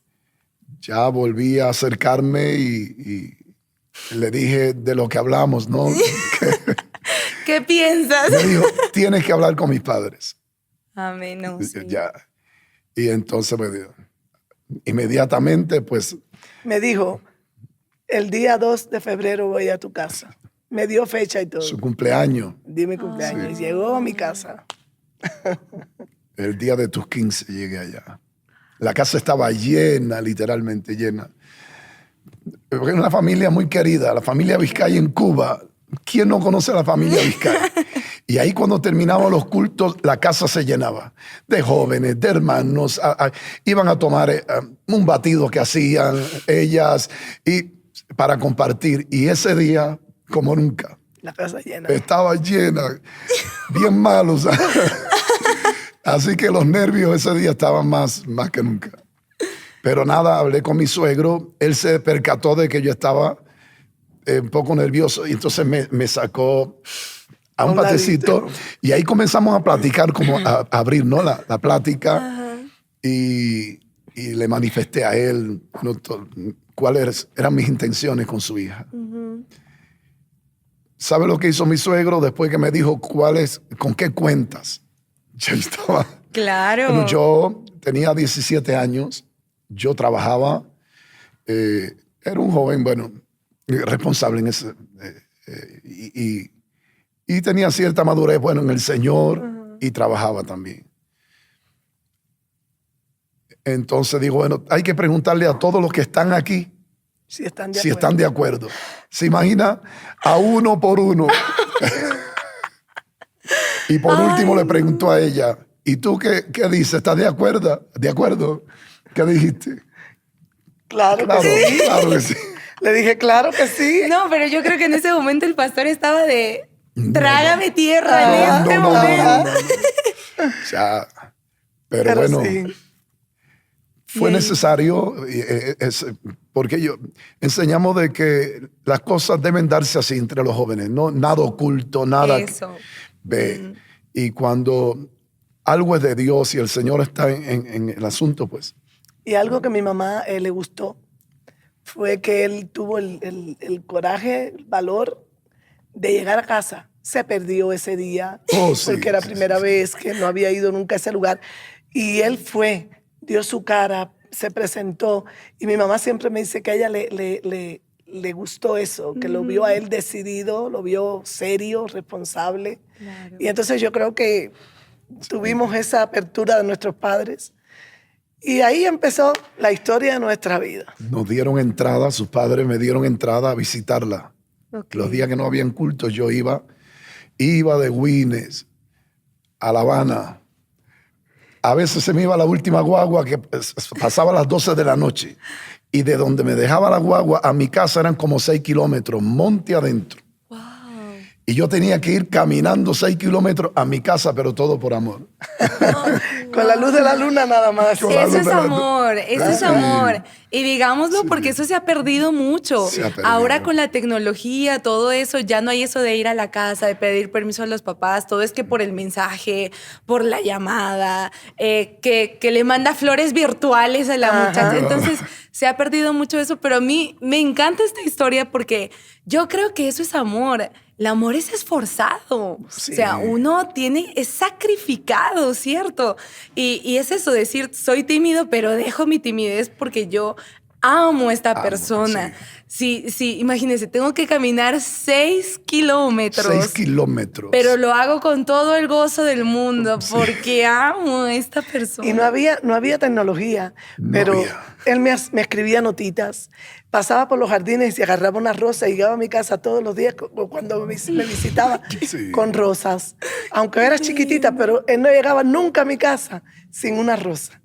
Speaker 4: Ya volví a acercarme y le dije de lo que hablamos, ¿no?
Speaker 3: ¿Qué piensas?
Speaker 4: Me dijo, tienes que hablar con mis padres.
Speaker 3: Amén. No, sí.
Speaker 4: Ya. Y entonces me dijo, inmediatamente, pues,
Speaker 5: Me dijo, el día 2 de febrero voy a tu casa. Me dio fecha y todo.
Speaker 4: su cumpleaños,
Speaker 5: Di mi cumpleaños. Y llegó a mi casa.
Speaker 4: el día de tus 15 llegué allá. La casa estaba llena, literalmente llena. Porque es una familia muy querida, la familia Vizcaya en Cuba. ¿Quién no conoce a la familia Vizcaya? Y ahí cuando terminaban los cultos, la casa se llenaba de jóvenes, de hermanos. Iban a tomar un batido que hacían ellas y para compartir. Y ese día, como nunca,
Speaker 5: La casa llena.
Speaker 4: estaba llena, bien malo. O sea, así que los nervios ese día estaban más que nunca. Pero nada, hablé con mi suegro. Él se percató de que yo estaba un poco nervioso y entonces me sacó a un patecito y ahí comenzamos a platicar, como a abrir, ¿no? la plática. Y le manifesté a él, ¿no? cuáles eran mis intenciones con su hija. ¿Sabe lo que hizo mi suegro después que me dijo con qué cuentas? Yo estaba...
Speaker 3: Claro.
Speaker 4: Bueno, yo tenía 17 años, yo trabajaba, era un joven, bueno, responsable en ese... y tenía cierta madurez, bueno, en el Señor y trabajaba también. Entonces digo, bueno, hay que preguntarle a todos los que están aquí
Speaker 5: Si están
Speaker 4: si están de acuerdo. ¿Se imagina? A uno por uno. Y por último le preguntó a ella, ¿y tú qué dices? ¿Estás de acuerdo? ¿De acuerdo? ¿Qué dijiste?
Speaker 5: Claro
Speaker 4: Claro,
Speaker 5: que sí.
Speaker 4: claro que sí.
Speaker 5: Le dije, claro que sí.
Speaker 3: No, pero yo creo que en ese momento el pastor estaba de trágame tierra en este momento.
Speaker 4: No. O sea, pero bueno,
Speaker 5: sí.
Speaker 4: fue
Speaker 3: Bien.
Speaker 4: necesario, porque enseñamos de que las cosas deben darse así entre los jóvenes, no nada oculto, nada.
Speaker 3: Eso.
Speaker 4: Ve. Y cuando algo es de Dios y el Señor está en el asunto, pues.
Speaker 5: Y algo que a mi mamá le gustó fue que él tuvo el coraje, el valor de llegar a casa. Se perdió ese día
Speaker 4: Oh, sí,
Speaker 5: porque era la
Speaker 4: sí,
Speaker 5: primera
Speaker 4: sí.
Speaker 5: vez que no había ido nunca a ese lugar. Y él fue, dio su cara, se presentó. Y mi mamá siempre me dice que a ella le gustó eso, que lo vio a él decidido, lo vio serio, responsable.
Speaker 3: Claro.
Speaker 5: Y entonces yo creo que tuvimos esa apertura de nuestros padres. Y ahí empezó la historia de nuestra vida.
Speaker 4: Nos dieron entrada, sus padres me dieron entrada a visitarla.
Speaker 3: Ok.
Speaker 4: Los días que no habían cultos yo iba de Guines a La Habana. A veces se me iba la última guagua que pasaba a las 12 de la noche. Y de donde me dejaba la guagua a mi casa eran como 6 kilómetros, monte adentro.
Speaker 3: Wow.
Speaker 4: Y yo tenía que ir caminando 6 kilómetros a mi casa, pero todo por amor.
Speaker 5: Con la luz de la luna nada más.
Speaker 4: Con la
Speaker 3: Eso
Speaker 4: luz
Speaker 3: es
Speaker 4: de la
Speaker 3: amor, eso es amor. Y digámoslo porque eso se ha perdido mucho.
Speaker 4: Se ha perdido.
Speaker 3: Ahora con la tecnología, todo eso, ya no hay eso de ir a la casa, de pedir permiso a los papás. Todo es que por el mensaje, por la llamada, que le manda flores virtuales a la muchacha. Entonces se ha perdido mucho eso, pero a mí me encanta esta historia porque yo creo que eso es amor. El amor es esforzado.
Speaker 4: Sí.
Speaker 3: O sea, uno es sacrificado, ¿cierto? Y es eso, decir, soy tímido, pero dejo mi timidez porque yo amo a esta persona. Sí, imagínense, tengo que caminar 6 kilómetros.
Speaker 4: 6 kilómetros.
Speaker 3: Pero lo hago con todo el gozo del mundo porque amo a esta persona.
Speaker 5: Y no había tecnología, pero él me escribía notitas, pasaba por los jardines y se agarraba una rosa y llegaba a mi casa todos los días cuando me visitaba con rosas. Aunque era chiquitita, pero él no llegaba nunca a mi casa sin una rosa.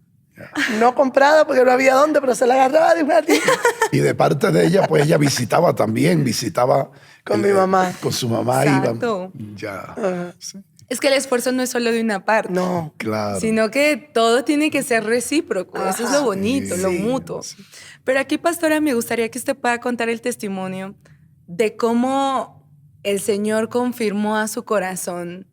Speaker 5: No comprada porque no había dónde, pero se la agarraba de un jardín.
Speaker 4: Y de parte de ella, pues ella visitaba
Speaker 5: Con mi mamá.
Speaker 4: Con su mamá.
Speaker 3: Exacto.
Speaker 4: Ya. Sí.
Speaker 3: Es que el esfuerzo no es solo de una parte.
Speaker 5: No.
Speaker 4: Claro.
Speaker 3: Sino que todo tiene que ser recíproco. Eso es lo bonito, lo
Speaker 5: sí,
Speaker 3: mutuo. Pero aquí, pastora, me gustaría que usted pueda contar el testimonio de cómo el Señor confirmó a su corazón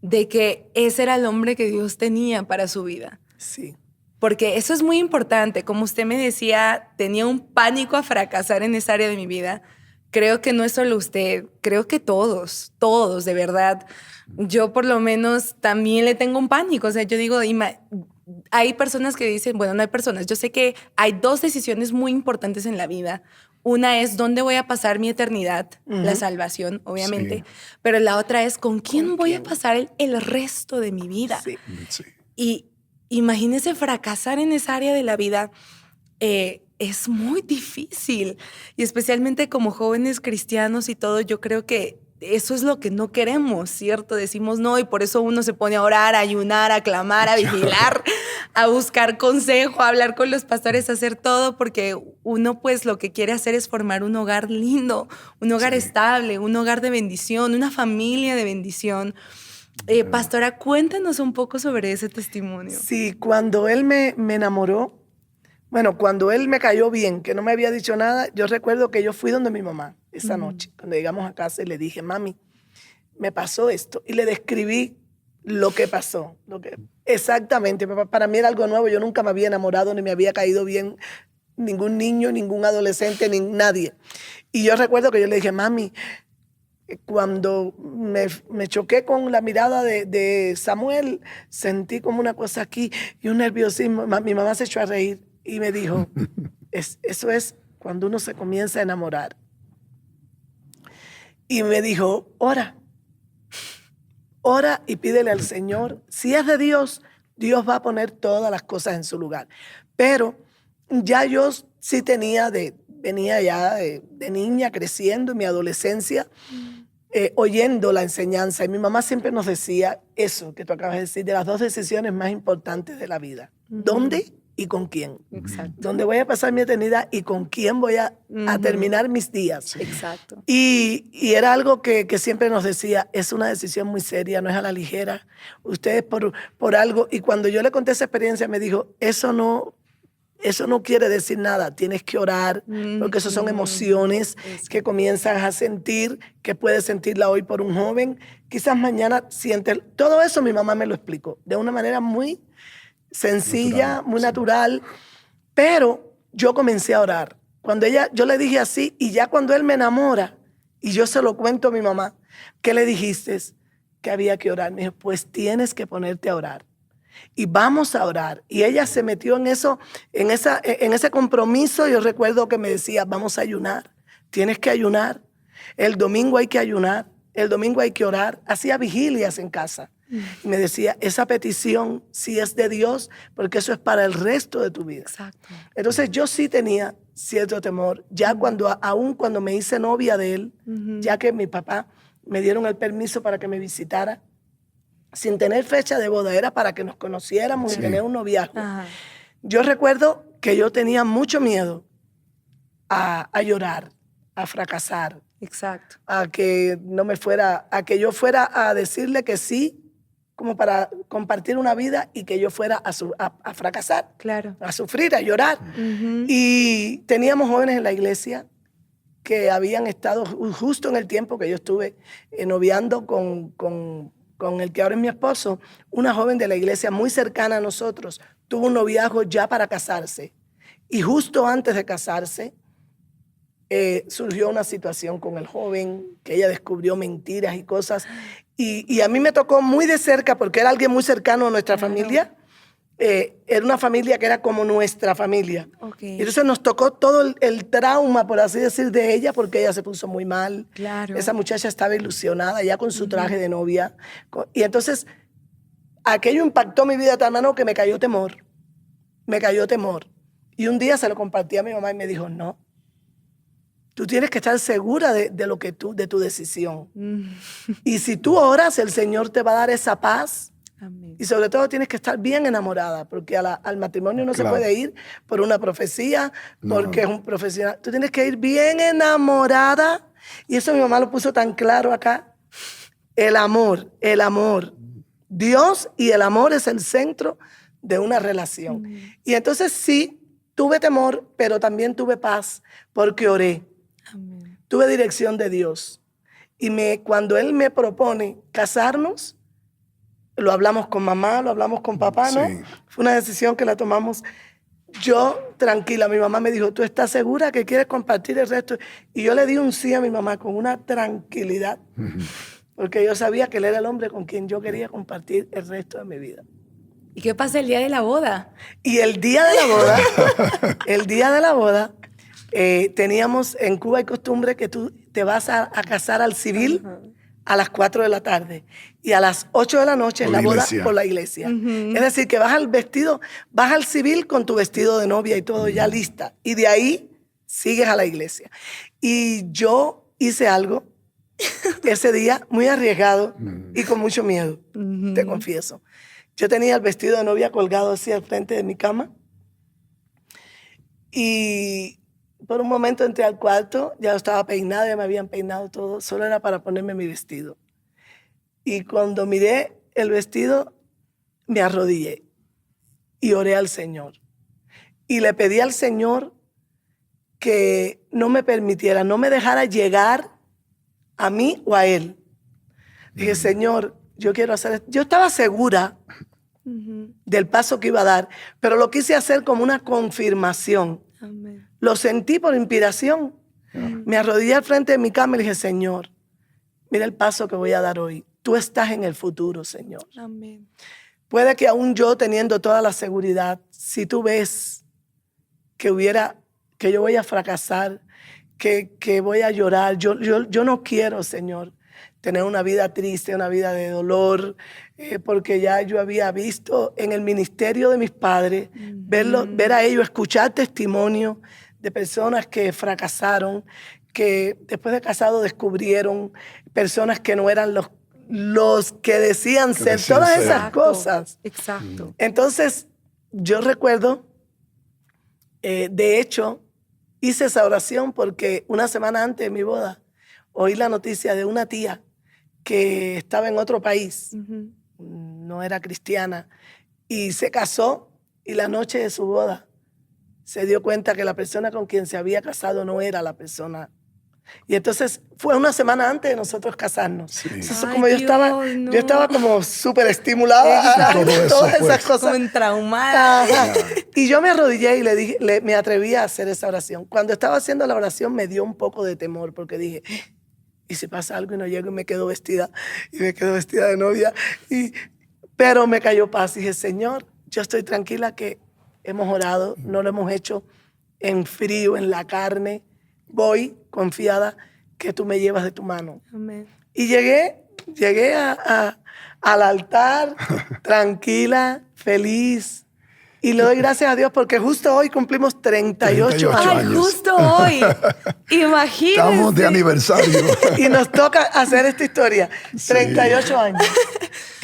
Speaker 3: de que ese era el hombre que Dios tenía para su vida.
Speaker 5: Sí.
Speaker 3: Porque eso es muy importante. Como usted me decía, tenía un pánico a fracasar en esa área de mi vida. Creo que no es solo usted, creo que todos, de verdad. Yo por lo menos también le tengo un pánico. O sea, yo digo, hay personas que dicen, bueno, no hay personas. Yo sé que hay 2 decisiones muy importantes en la vida. Una es dónde voy a pasar mi eternidad, la salvación, obviamente.
Speaker 4: Sí.
Speaker 3: Pero la otra es con quién voy a pasar el resto de mi vida.
Speaker 5: Sí.
Speaker 4: Sí.
Speaker 3: Y imagínese fracasar en esa área de la vida. Es muy difícil. Y especialmente como jóvenes cristianos y todo, yo creo que eso es lo que no queremos, ¿cierto? Decimos no y por eso uno se pone a orar, a ayunar, a clamar, a vigilar, a buscar consejo, a hablar con los pastores, a hacer todo, porque uno pues lo que quiere hacer es formar un hogar lindo, un hogar estable, un hogar de bendición, una familia de bendición. Pastora, cuéntanos un poco sobre ese testimonio.
Speaker 5: Sí, cuando él me enamoró, bueno, cuando él me cayó bien, que no me había dicho nada, yo recuerdo que yo fui donde mi mamá esa noche, cuando llegamos a casa y le dije, mami, me pasó esto. Y le describí lo que pasó. Exactamente, para mí era algo nuevo, yo nunca me había enamorado ni me había caído bien ningún niño, ningún adolescente, ni nadie. Y yo recuerdo que yo le dije, mami, cuando me choqué con la mirada de Samuel, sentí como una cosa aquí y un nerviosismo. Mi mamá se echó a reír y me dijo, eso es cuando uno se comienza a enamorar. Y me dijo, ora y pídele al Señor. Si es de Dios, Dios va a poner todas las cosas en su lugar. Pero ya yo sí venía ya de niña creciendo en mi adolescencia, oyendo la enseñanza. Y mi mamá siempre nos decía eso que tú acabas de decir, de las 2 decisiones más importantes de la vida. ¿Dónde y con quién?
Speaker 3: Exacto.
Speaker 5: ¿Dónde voy a pasar mi eternidad y con quién voy a terminar mis días?
Speaker 3: Exacto.
Speaker 5: Y era algo que siempre nos decía, es una decisión muy seria, no es a la ligera. Ustedes por algo. Y cuando yo le conté esa experiencia, me dijo, eso no quiere decir nada, tienes que orar, porque eso son emociones que comienzas a sentir, que puedes sentirla hoy por un joven, quizás mañana sientes. Todo eso mi mamá me lo explicó de una manera muy sencilla, muy natural, pero yo comencé a orar. Yo le dije así, y ya cuando él me enamora, y yo se lo cuento a mi mamá, ¿qué le dijiste? Que había que orar. Me dijo, pues tienes que ponerte a orar. Y vamos a orar. Y ella se metió en eso, en ese compromiso. Yo recuerdo que me decía, vamos a ayunar. Tienes que ayunar. El domingo hay que ayunar. El domingo hay que orar. Hacía vigilias en casa. Y me decía, esa petición sí es de Dios, porque eso es para el resto de tu vida.
Speaker 3: Exacto.
Speaker 5: Entonces yo sí tenía cierto temor. Ya aún cuando me hice novia de él, ya que mi papá me dieron el permiso para que me visitara, sin tener fecha de boda, era para que nos conociéramos y tener un noviazgo.
Speaker 3: Ajá.
Speaker 5: Yo recuerdo que yo tenía mucho miedo a llorar, a fracasar,
Speaker 3: Exacto.
Speaker 5: a que yo fuera a decirle que sí, como para compartir una vida y que yo fuera a fracasar,
Speaker 3: Claro.
Speaker 5: a sufrir, a llorar.
Speaker 3: Ujú.
Speaker 5: Y teníamos jóvenes en la iglesia que habían estado justo en el tiempo que yo estuve noviando con el que ahora es mi esposo. Una joven de la iglesia muy cercana a nosotros tuvo un noviazgo ya para casarse. Y justo antes de casarse, surgió una situación con el joven, que ella descubrió mentiras y cosas. Y a mí me tocó muy de cerca, porque era alguien muy cercano a nuestra familia. Era una familia que era como nuestra familia.
Speaker 3: Okay.
Speaker 5: Y entonces nos tocó todo el trauma, por así decir, de ella, porque ella se puso muy mal.
Speaker 3: Claro.
Speaker 5: Esa muchacha estaba ilusionada ya con su traje de novia. Y entonces aquello impactó mi vida de tal manera que me cayó temor. Me cayó temor. Y un día se lo compartí a mi mamá y me dijo, no, tú tienes que estar segura de tu decisión. Y si tú oras, el Señor te va a dar esa paz.
Speaker 3: Amén.
Speaker 5: Y sobre todo tienes que estar bien enamorada, porque al matrimonio no se puede ir por una profecía, porque es un profesional. Tú tienes que ir bien enamorada. Y eso mi mamá lo puso tan claro acá. El amor. Dios y el amor es el centro de una relación. Y entonces sí, tuve temor, pero también tuve paz, porque oré.
Speaker 3: Amén.
Speaker 5: Tuve dirección de Dios. Y cuando Él me propone casarnos, lo hablamos con mamá, lo hablamos con papá, ¿no?
Speaker 4: Sí.
Speaker 5: Fue una decisión que la tomamos yo tranquila. Mi mamá me dijo, ¿tú estás segura que quieres compartir el resto? Y yo le di un sí a mi mamá con una tranquilidad, porque yo sabía que él era el hombre con quien yo quería compartir el resto de mi vida.
Speaker 3: ¿Y qué pasa el día de la boda?
Speaker 5: Y el día de la boda, teníamos, en Cuba hay costumbre que tú te vas a casar al civil a las 4 de la tarde y a las 8 de la noche es la boda por la iglesia. Es decir, que vas al civil con tu vestido de novia y todo ya lista. Y de ahí sigues a la iglesia. Y yo hice algo ese día muy arriesgado y con mucho miedo, te confieso. Yo tenía el vestido de novia colgado así al frente de mi cama y por un momento entré al cuarto, ya estaba peinada, ya me habían peinado todo, solo era para ponerme mi vestido. Y cuando miré el vestido, me arrodillé y oré al Señor. Y le pedí al Señor que no me permitiera, no me dejara llegar a mí o a Él. Dije, Señor, yo quiero hacer esto. Yo estaba segura del paso que iba a dar, pero lo quise hacer como una confirmación.
Speaker 3: Amén.
Speaker 5: Lo sentí por inspiración. Me arrodillé al frente de mi cama y le dije, Señor, mira el paso que voy a dar hoy. Tú estás en el futuro, Señor.
Speaker 3: Amén.
Speaker 5: Puede que aún yo teniendo toda la seguridad, si tú ves que yo voy a fracasar, que voy a llorar, yo no quiero, Señor, tener una vida triste, una vida de dolor, porque ya yo había visto en el ministerio de mis padres, ver a ellos, escuchar testimonios de personas que fracasaron, que después de casado descubrieron personas que no eran los que decían ser, todas esas cosas.
Speaker 3: Exacto.
Speaker 5: Entonces, yo recuerdo, de hecho, hice esa oración porque una semana antes de mi boda, oí la noticia de una tía que estaba en otro país, no era cristiana, y se casó y la noche de su boda se dio cuenta que la persona con quien se había casado no era la persona. Y entonces fue una semana antes de nosotros casarnos. Sí. Entonces, como yo estaba como súper estimulada a todas esas cosas.
Speaker 3: Como traumada.
Speaker 5: Y yo me arrodillé y le dije, me atreví a hacer esa oración. Cuando estaba haciendo la oración me dio un poco de temor porque dije, ¿y si pasa algo y no llego y me quedo vestida? Y me quedo vestida de novia. Pero me cayó paz. Y dije, Señor, yo estoy tranquila que hemos orado, no lo hemos hecho en frío, en la carne. Voy confiada que tú me llevas de tu mano.
Speaker 3: Amén.
Speaker 5: Y llegué al altar tranquila, feliz. Y le doy gracias a Dios porque justo hoy cumplimos 38 años.
Speaker 3: Ay, justo hoy. Imagínense.
Speaker 4: Estamos de aniversario.
Speaker 5: Y nos toca hacer esta historia. 38 años.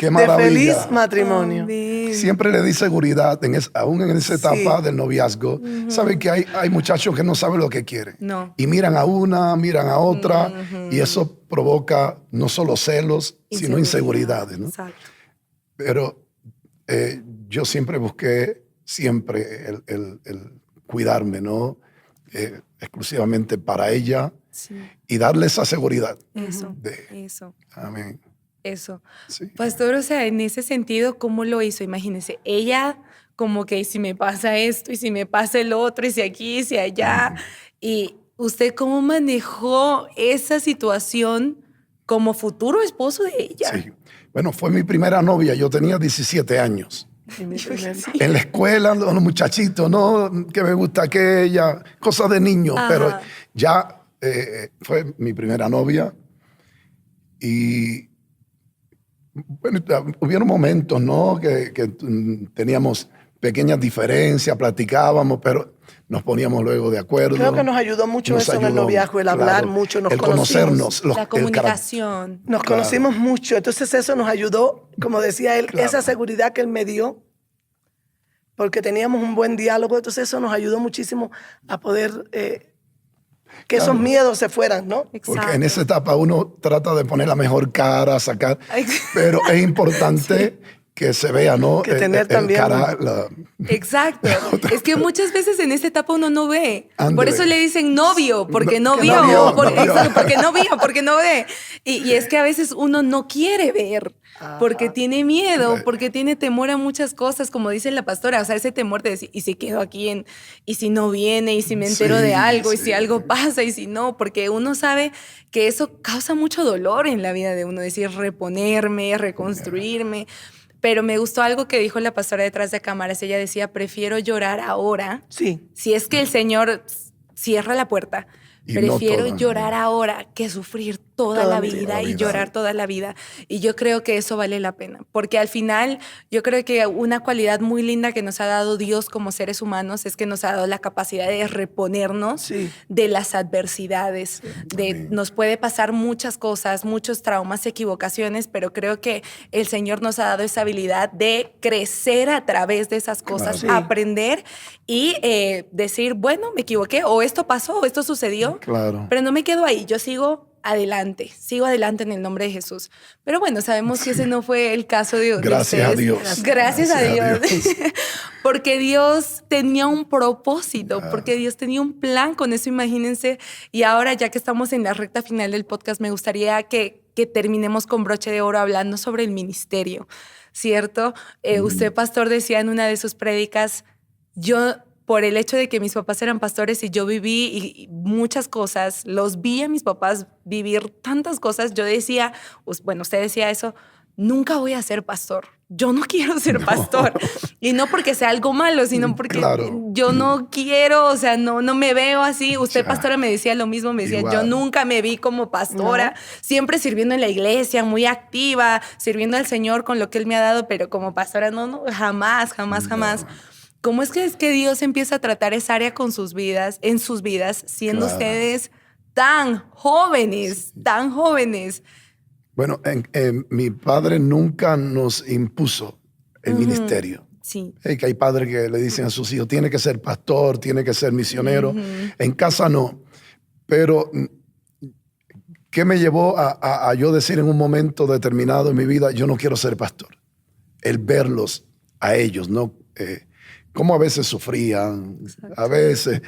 Speaker 4: Qué
Speaker 5: de
Speaker 4: maravilla.
Speaker 5: feliz matrimonio.
Speaker 3: Amén.
Speaker 4: Siempre le di seguridad, aún en esa etapa del noviazgo. Sabe que hay muchachos que no saben lo que quieren.
Speaker 3: No.
Speaker 4: Y miran a una, miran a otra, y eso provoca no solo celos, sino inseguridades, ¿no?
Speaker 3: Exacto.
Speaker 4: Pero yo siempre busqué el cuidarme, ¿no? Exclusivamente para ella
Speaker 3: Sí.
Speaker 4: y darle esa seguridad.
Speaker 3: Eso.
Speaker 4: De-
Speaker 3: Eso.
Speaker 4: Amén.
Speaker 3: Eso.
Speaker 4: Sí.
Speaker 3: Pastor, o sea, en ese sentido, ¿cómo lo hizo? Imagínese, ella como que si me pasa esto y si me pasa el otro y si aquí y si allá. Y usted cómo manejó esa situación como futuro esposo de ella.
Speaker 4: Sí. Bueno, fue mi primera novia. Yo tenía 17 años.
Speaker 5: Y mi primer-
Speaker 4: En la escuela, los muchachitos, ¿no? Que me gusta aquella, cosas de niño.
Speaker 3: Ajá.
Speaker 4: Pero ya fue mi primera novia. Y bueno, hubieron momentos, ¿no? Que teníamos pequeñas diferencias, platicábamos, pero nos poníamos luego de acuerdo.
Speaker 5: Creo que nos ayudó mucho
Speaker 4: Nos
Speaker 5: eso en el
Speaker 4: ayudó,
Speaker 5: noviazgo, el hablar
Speaker 4: claro,
Speaker 5: mucho, nos
Speaker 4: el
Speaker 5: conocimos.
Speaker 4: conocernos,
Speaker 3: La comunicación.
Speaker 5: Nos
Speaker 4: Claro.
Speaker 5: conocimos mucho, entonces eso nos ayudó, como decía él,
Speaker 4: Claro.
Speaker 5: esa seguridad que él me dio, porque teníamos un buen diálogo, entonces eso nos ayudó muchísimo a poder que esos miedos se fueran, ¿no?
Speaker 4: Porque en esa etapa uno trata de poner la mejor cara, sacar, pero es importante que se vea, ¿no?
Speaker 5: Que tener
Speaker 4: el
Speaker 5: también-
Speaker 3: Exacto. Es que muchas veces en esta etapa uno no ve. Por
Speaker 4: Ándale.
Speaker 3: eso le dicen novio, porque no
Speaker 4: Que
Speaker 3: vio.
Speaker 4: no vio, no vio.
Speaker 3: Exacto, porque no vio, porque no ve. Y es que a veces uno no quiere ver, porque tiene miedo, porque tiene temor a muchas cosas, como dice la pastora. O sea, ese temor de decir, ¿y si quedo aquí? ¿Y si no viene? ¿Y si me entero
Speaker 4: Sí,
Speaker 3: de algo? ¿Y
Speaker 4: sí.
Speaker 3: si algo pasa? ¿Y si no? Porque uno sabe que eso causa mucho dolor en la vida de uno. Decir, reponerme, reconstruirme. Pero me gustó algo que dijo la pastora detrás de cámaras. Ella decía, prefiero llorar ahora.
Speaker 5: Sí.
Speaker 3: Si es que el Señor cierra la puerta,
Speaker 4: Y no
Speaker 3: prefiero
Speaker 4: toda.
Speaker 3: llorar ahora que sufrir toda
Speaker 5: Toda
Speaker 3: la
Speaker 5: mi
Speaker 3: vida
Speaker 4: vida.
Speaker 3: y llorar toda la vida. Y yo creo que eso vale la pena. Porque al final, yo creo que una cualidad muy linda que nos ha dado Dios como seres humanos es que nos ha dado la capacidad de reponernos
Speaker 5: Sí.
Speaker 3: de las adversidades. Nos puede pasar muchas cosas, muchos traumas, equivocaciones, pero creo que el Señor nos ha dado esa habilidad de crecer a través de esas cosas,
Speaker 4: Claro.
Speaker 3: aprender y decir, bueno, me equivoqué, o esto pasó, o esto sucedió,
Speaker 4: Claro.
Speaker 3: pero no me quedo ahí, yo sigo adelante en el nombre de Jesús. Pero bueno, sabemos que ese no fue el caso de
Speaker 4: Gracias a
Speaker 3: ustedes.
Speaker 4: Dios.
Speaker 3: Gracias a Dios.
Speaker 4: Dios.
Speaker 3: Porque Dios tenía un propósito,
Speaker 4: Claro.
Speaker 3: porque Dios tenía un plan con eso, imagínense. Y ahora, ya que estamos en la recta final del podcast, me gustaría que terminemos con broche de oro hablando sobre el ministerio, ¿cierto? Usted, pastor, decía en una de sus prédicas, yo, por el hecho de que mis papás eran pastores y yo viví y muchas cosas, los vi a mis papás vivir tantas cosas, yo decía, bueno, usted decía eso, nunca voy a ser pastor. Yo no quiero ser pastor. Y no porque sea algo malo, sino porque
Speaker 4: Claro.
Speaker 3: yo no quiero, o sea, no me veo así. Usted,
Speaker 4: Ya.
Speaker 3: pastora, me decía lo mismo, me decía,
Speaker 4: Igual.
Speaker 3: yo nunca me vi como pastora, siempre sirviendo en la iglesia, muy activa, sirviendo al Señor con lo que Él me ha dado, pero como pastora, no, jamás. ¿Cómo es que Dios empieza a tratar esa área con sus vidas, en sus vidas, siendo
Speaker 4: Claro.
Speaker 3: ustedes tan jóvenes, tan jóvenes?
Speaker 4: Bueno, mi padre nunca nos impuso el ministerio.
Speaker 3: Sí.
Speaker 4: Que hay padres que le dicen a sus hijos, tiene que ser pastor, tiene que ser misionero. En casa no. Pero, ¿qué me llevó a yo decir en un momento determinado en mi vida, yo no quiero ser pastor? El verlos a ellos, ¿no? Cómo a veces sufrían, a veces.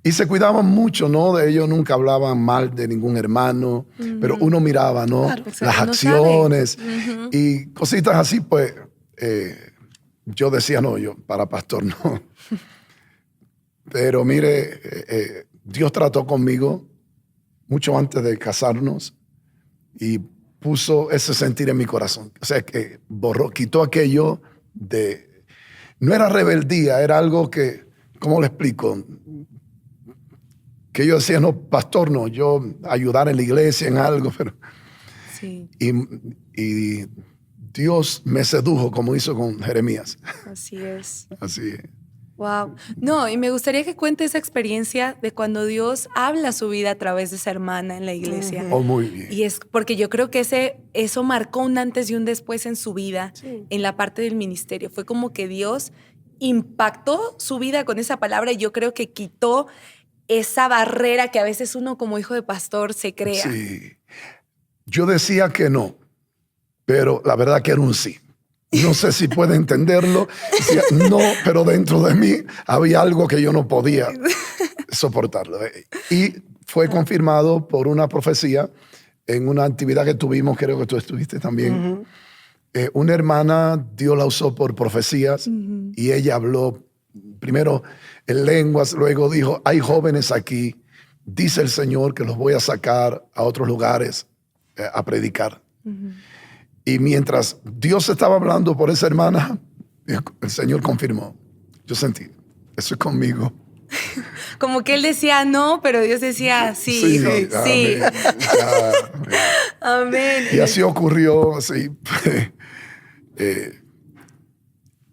Speaker 4: Y se cuidaban mucho, ¿no? De ellos nunca hablaban mal de ningún hermano, pero uno miraba, ¿no?
Speaker 3: Claro, exacto,
Speaker 4: las
Speaker 3: uno
Speaker 4: acciones
Speaker 3: sabe.
Speaker 4: y cositas así, pues yo decía, no, yo para pastor no. Pero mire, Dios trató conmigo mucho antes de casarnos y puso ese sentir en mi corazón. O sea, que quitó aquello de... No era rebeldía, era algo que, ¿cómo le explico? Que yo decía, no, pastor, no, yo ayudar en la iglesia, en algo, pero...
Speaker 3: Sí,
Speaker 4: Y Dios me sedujo como hizo con Jeremías.
Speaker 3: así es.
Speaker 4: Así es.
Speaker 3: Wow. No, y me gustaría que cuente esa experiencia de cuando Dios habla su vida a través de esa hermana en la iglesia.
Speaker 4: Oh, muy bien.
Speaker 3: Y es porque yo creo que eso marcó un antes y un después en su vida,
Speaker 5: Sí.
Speaker 3: en la parte del ministerio. Fue como que Dios impactó su vida con esa palabra y yo creo que quitó esa barrera que a veces uno como hijo de pastor se crea.
Speaker 4: Sí. Yo decía que no, pero la verdad que era un sí. No sé si puede entenderlo. Decía, no, pero dentro de mí había algo que yo no podía soportarlo. Y fue confirmado por una profecía en una actividad que tuvimos, creo que tú estuviste también. Una hermana, Dios la usó por profecías y ella habló primero en lenguas, luego dijo, hay jóvenes aquí, dice el Señor que los voy a sacar a otros lugares a predicar. Y mientras Dios estaba hablando por esa hermana, el Señor confirmó. Yo sentí, eso es conmigo.
Speaker 3: Como que él decía no, pero Dios decía sí, hijo, sí. Amén.
Speaker 4: Y así ocurrió, así.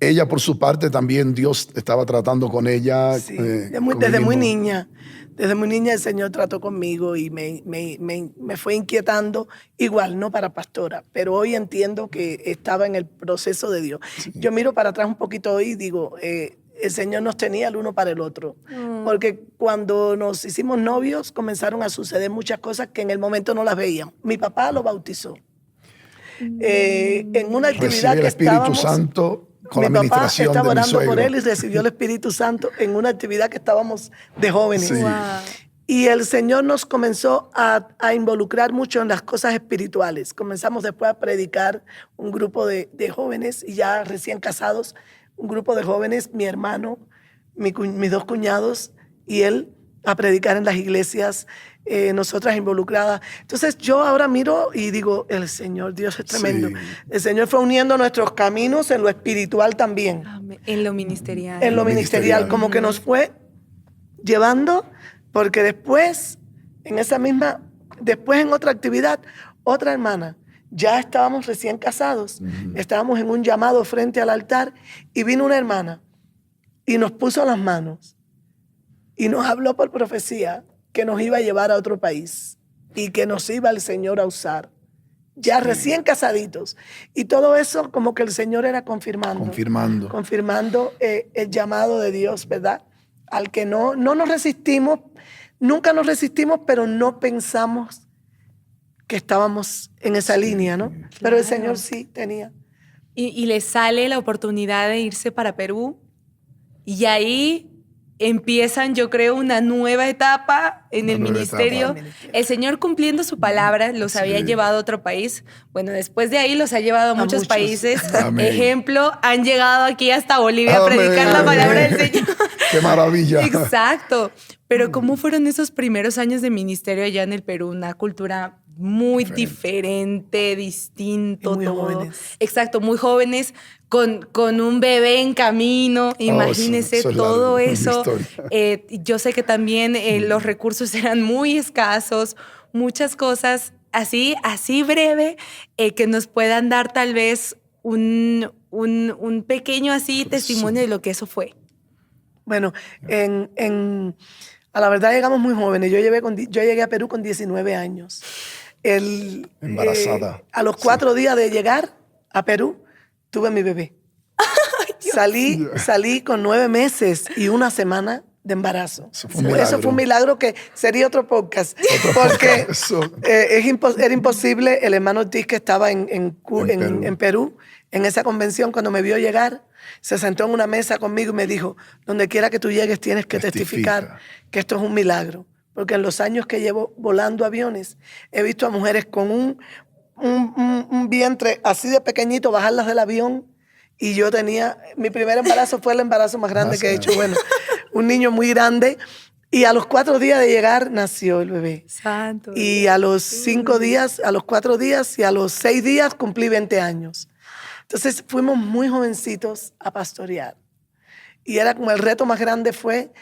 Speaker 4: Ella por su parte también, Dios estaba tratando con ella.
Speaker 5: Sí, desde muy niña. Desde muy niña el Señor trató conmigo y me fue inquietando, igual, no para pastora, pero hoy entiendo que estaba en el proceso de Dios. Sí. Yo miro para atrás un poquito hoy y digo, el Señor nos tenía el uno para el otro. Porque cuando nos hicimos novios comenzaron a suceder muchas cosas que en el momento no las veíamos. Mi papá lo bautizó. En una actividad
Speaker 4: el
Speaker 5: que
Speaker 4: Espíritu
Speaker 5: estábamos...
Speaker 4: Santo con
Speaker 5: mi
Speaker 4: la
Speaker 5: papá
Speaker 4: administración
Speaker 5: estaba
Speaker 4: de mi
Speaker 5: orando por
Speaker 4: suegro.
Speaker 5: él y recibió el Espíritu Santo en una actividad que estábamos de jóvenes.
Speaker 4: Sí.
Speaker 3: Wow.
Speaker 5: Y el Señor nos comenzó a involucrar mucho en las cosas espirituales. Comenzamos después a predicar un grupo de jóvenes y ya recién casados, un grupo de jóvenes, mi hermano, mis dos cuñados y él, a predicar en las iglesias, nosotras involucradas. Entonces yo ahora miro y digo, el Señor, Dios es tremendo.
Speaker 4: Sí.
Speaker 5: El Señor fue uniendo nuestros caminos en lo espiritual también.
Speaker 3: Amén. En lo ministerial.
Speaker 5: En lo ministerial, como que nos fue llevando, porque después, después en otra actividad, otra hermana, ya estábamos recién casados, estábamos en un llamado frente al altar y vino una hermana y nos puso las manos y nos habló por profecía que nos iba a llevar a otro país y que nos iba el Señor a usar, ya recién casaditos. Y todo eso como que el Señor era confirmando el llamado de Dios, ¿verdad? Al que no nos resistimos, nunca nos resistimos, pero no pensamos que estábamos en esa línea, ¿no? Claro. Pero el Señor sí tenía.
Speaker 3: Y le sale la oportunidad de irse para Perú y ahí empiezan, yo creo, una nueva etapa en el ministerio. El Señor cumpliendo su palabra los había llevado a otro país. Bueno, después de ahí los ha llevado a muchos países.
Speaker 4: Amén.
Speaker 3: Ejemplo, han llegado aquí hasta Bolivia a predicar la palabra del Señor.
Speaker 4: ¡Qué maravilla!
Speaker 3: Exacto. Pero ¿cómo fueron esos primeros años de ministerio allá en el Perú? Una cultura muy diferente, distinto.
Speaker 5: Y muy
Speaker 3: todo.
Speaker 5: jóvenes.
Speaker 3: Exacto, muy jóvenes, con un bebé en camino. Imagínense todo eso. Yo sé que también los recursos eran muy escasos, muchas cosas así breve, que nos puedan dar tal vez un pequeño así testimonio de lo que eso fue.
Speaker 5: Bueno, a la verdad llegamos muy jóvenes. Yo llegué a Perú con 19 años.
Speaker 4: Embarazada.
Speaker 5: A los 4 días de llegar a Perú, tuve mi bebé. Salí con 9 meses y 1 semana de embarazo. Eso fue un milagro que sería otro podcast. Porque era imposible. El hermano Ortiz, que estaba en Perú, en esa convención, cuando me vio llegar, se sentó en una mesa conmigo y me dijo, donde quiera que tú llegues tienes que testificar que esto es un milagro. Porque en los años que llevo volando aviones, he visto a mujeres con un vientre así de pequeñito bajarlas del avión. Y yo mi primer embarazo fue el embarazo más grande que he hecho. Bueno, un niño muy grande. Y a los 4 días de llegar nació el bebé.
Speaker 3: Santo.
Speaker 5: Y a los 5 días, a los 4 días y a los 6 días cumplí 20 años. Entonces fuimos muy jovencitos a pastorear. Y era como el reto más grande fue,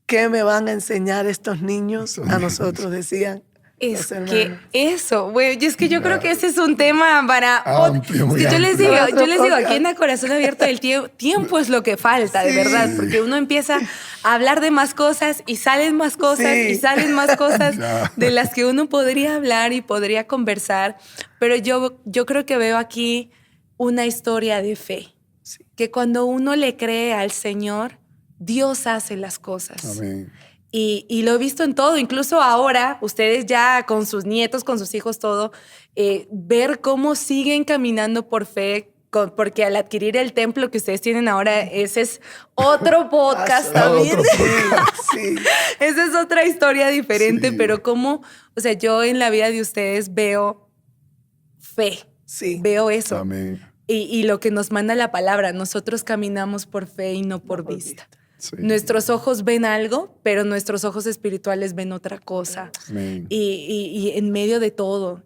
Speaker 5: ¿qué me van a enseñar estos niños a nosotros? Decían
Speaker 3: Es
Speaker 5: Los
Speaker 3: que
Speaker 5: hermanos.
Speaker 3: eso, güey, y es que yo creo que ese es un tema para...
Speaker 4: Amplio, muy
Speaker 3: yo les
Speaker 4: amplio.
Speaker 3: digo, aquí en A Corazón Abierto el tiempo es lo que falta, de
Speaker 5: Sí.
Speaker 3: verdad, porque uno empieza a hablar de más cosas y salen más cosas
Speaker 5: Sí.
Speaker 3: y salen más cosas
Speaker 4: Ya.
Speaker 3: de las que uno podría hablar y podría conversar, pero yo creo que veo aquí una historia de fe,
Speaker 5: Sí.
Speaker 3: que cuando uno le cree al Señor, Dios hace las cosas.
Speaker 4: Amén.
Speaker 3: Y lo he visto en todo, incluso ahora, ustedes ya con sus nietos, con sus hijos, todo, ver cómo siguen caminando por fe, porque al adquirir el templo que ustedes tienen ahora, ese es otro podcast también.
Speaker 4: Otro
Speaker 5: Sí.
Speaker 3: Esa es otra historia diferente,
Speaker 4: Sí.
Speaker 3: pero como, o sea, yo en la vida de ustedes veo fe,
Speaker 5: Sí.
Speaker 3: veo eso.
Speaker 4: Amén.
Speaker 3: Y lo que nos manda la palabra, nosotros caminamos por fe y no por vista.
Speaker 4: Sí.
Speaker 3: Nuestros ojos ven algo, pero nuestros ojos espirituales ven otra cosa.
Speaker 4: Amén.
Speaker 3: Y en medio de todo,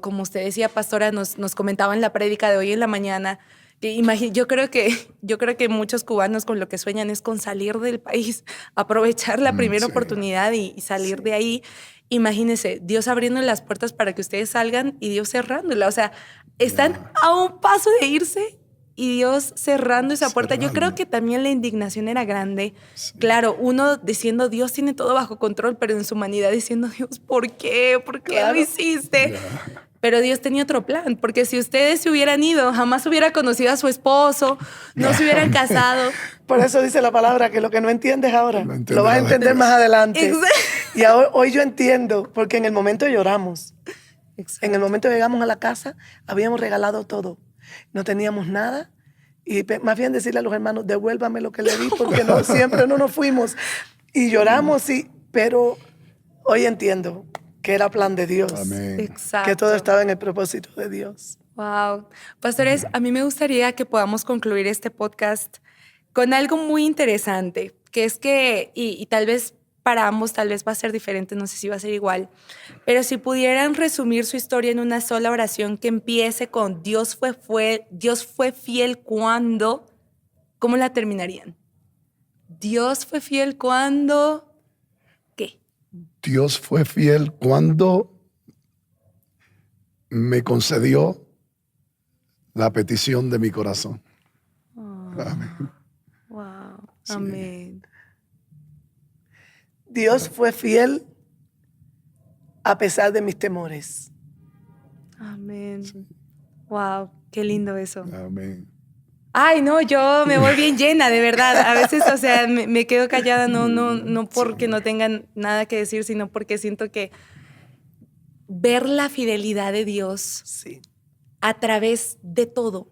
Speaker 3: como usted decía, pastora, nos comentaba en la prédica de hoy en la mañana, que yo creo que muchos cubanos con lo que sueñan es con salir del país, aprovechar la primera
Speaker 4: Sí.
Speaker 3: oportunidad y salir de ahí. Imagínense, Dios abriendo las puertas para que ustedes salgan y Dios cerrándola. O sea, están a un paso de irse y Dios cerrando esa puerta. Yo
Speaker 4: Cerrando.
Speaker 3: creo que también la indignación era grande.
Speaker 4: Sí.
Speaker 3: Claro, uno diciendo, Dios tiene todo bajo control, pero en su humanidad diciendo, Dios, ¿por qué? ¿Por qué
Speaker 5: Claro.
Speaker 3: lo hiciste?
Speaker 4: Ya.
Speaker 3: Pero Dios tenía otro plan, porque si ustedes se hubieran ido, jamás hubiera conocido a su esposo, no se hubieran casado.
Speaker 5: Por eso dice la palabra que lo que no entiendes ahora,
Speaker 4: Lo entenderás
Speaker 5: lo vas a entender
Speaker 4: después.
Speaker 5: más adelante.
Speaker 3: Exacto.
Speaker 5: Y hoy yo entiendo, porque en el momento lloramos. En el momento que llegamos a la casa, habíamos regalado todo. No teníamos nada. Y más bien decirle a los hermanos, devuélvame lo que le di, porque siempre no nos fuimos. Y lloramos, sí, pero hoy entiendo que era plan de Dios.
Speaker 4: Amén.
Speaker 3: Exacto.
Speaker 5: Que todo estaba en el propósito de Dios.
Speaker 3: Wow. Pastores, a mí me gustaría que podamos concluir este podcast con algo muy interesante, que es que, y tal vez para ambos tal vez va a ser diferente, no sé si va a ser igual, pero si pudieran resumir su historia en una sola oración que empiece con Dios fue fiel cuando, ¿cómo la terminarían? Dios fue fiel cuando, ¿qué?
Speaker 4: Dios fue fiel cuando me concedió la petición de mi corazón. Amén.
Speaker 3: Wow.
Speaker 4: Sí.
Speaker 3: Amén.
Speaker 5: Dios fue fiel a pesar de mis temores.
Speaker 3: Amén. Wow, qué lindo eso.
Speaker 4: Amén.
Speaker 3: Ay, no, yo me voy bien llena, de verdad. A veces, o sea, me quedo callada, no porque no tengan nada que decir, sino porque siento que ver la fidelidad de Dios
Speaker 5: Sí.
Speaker 3: a través de todo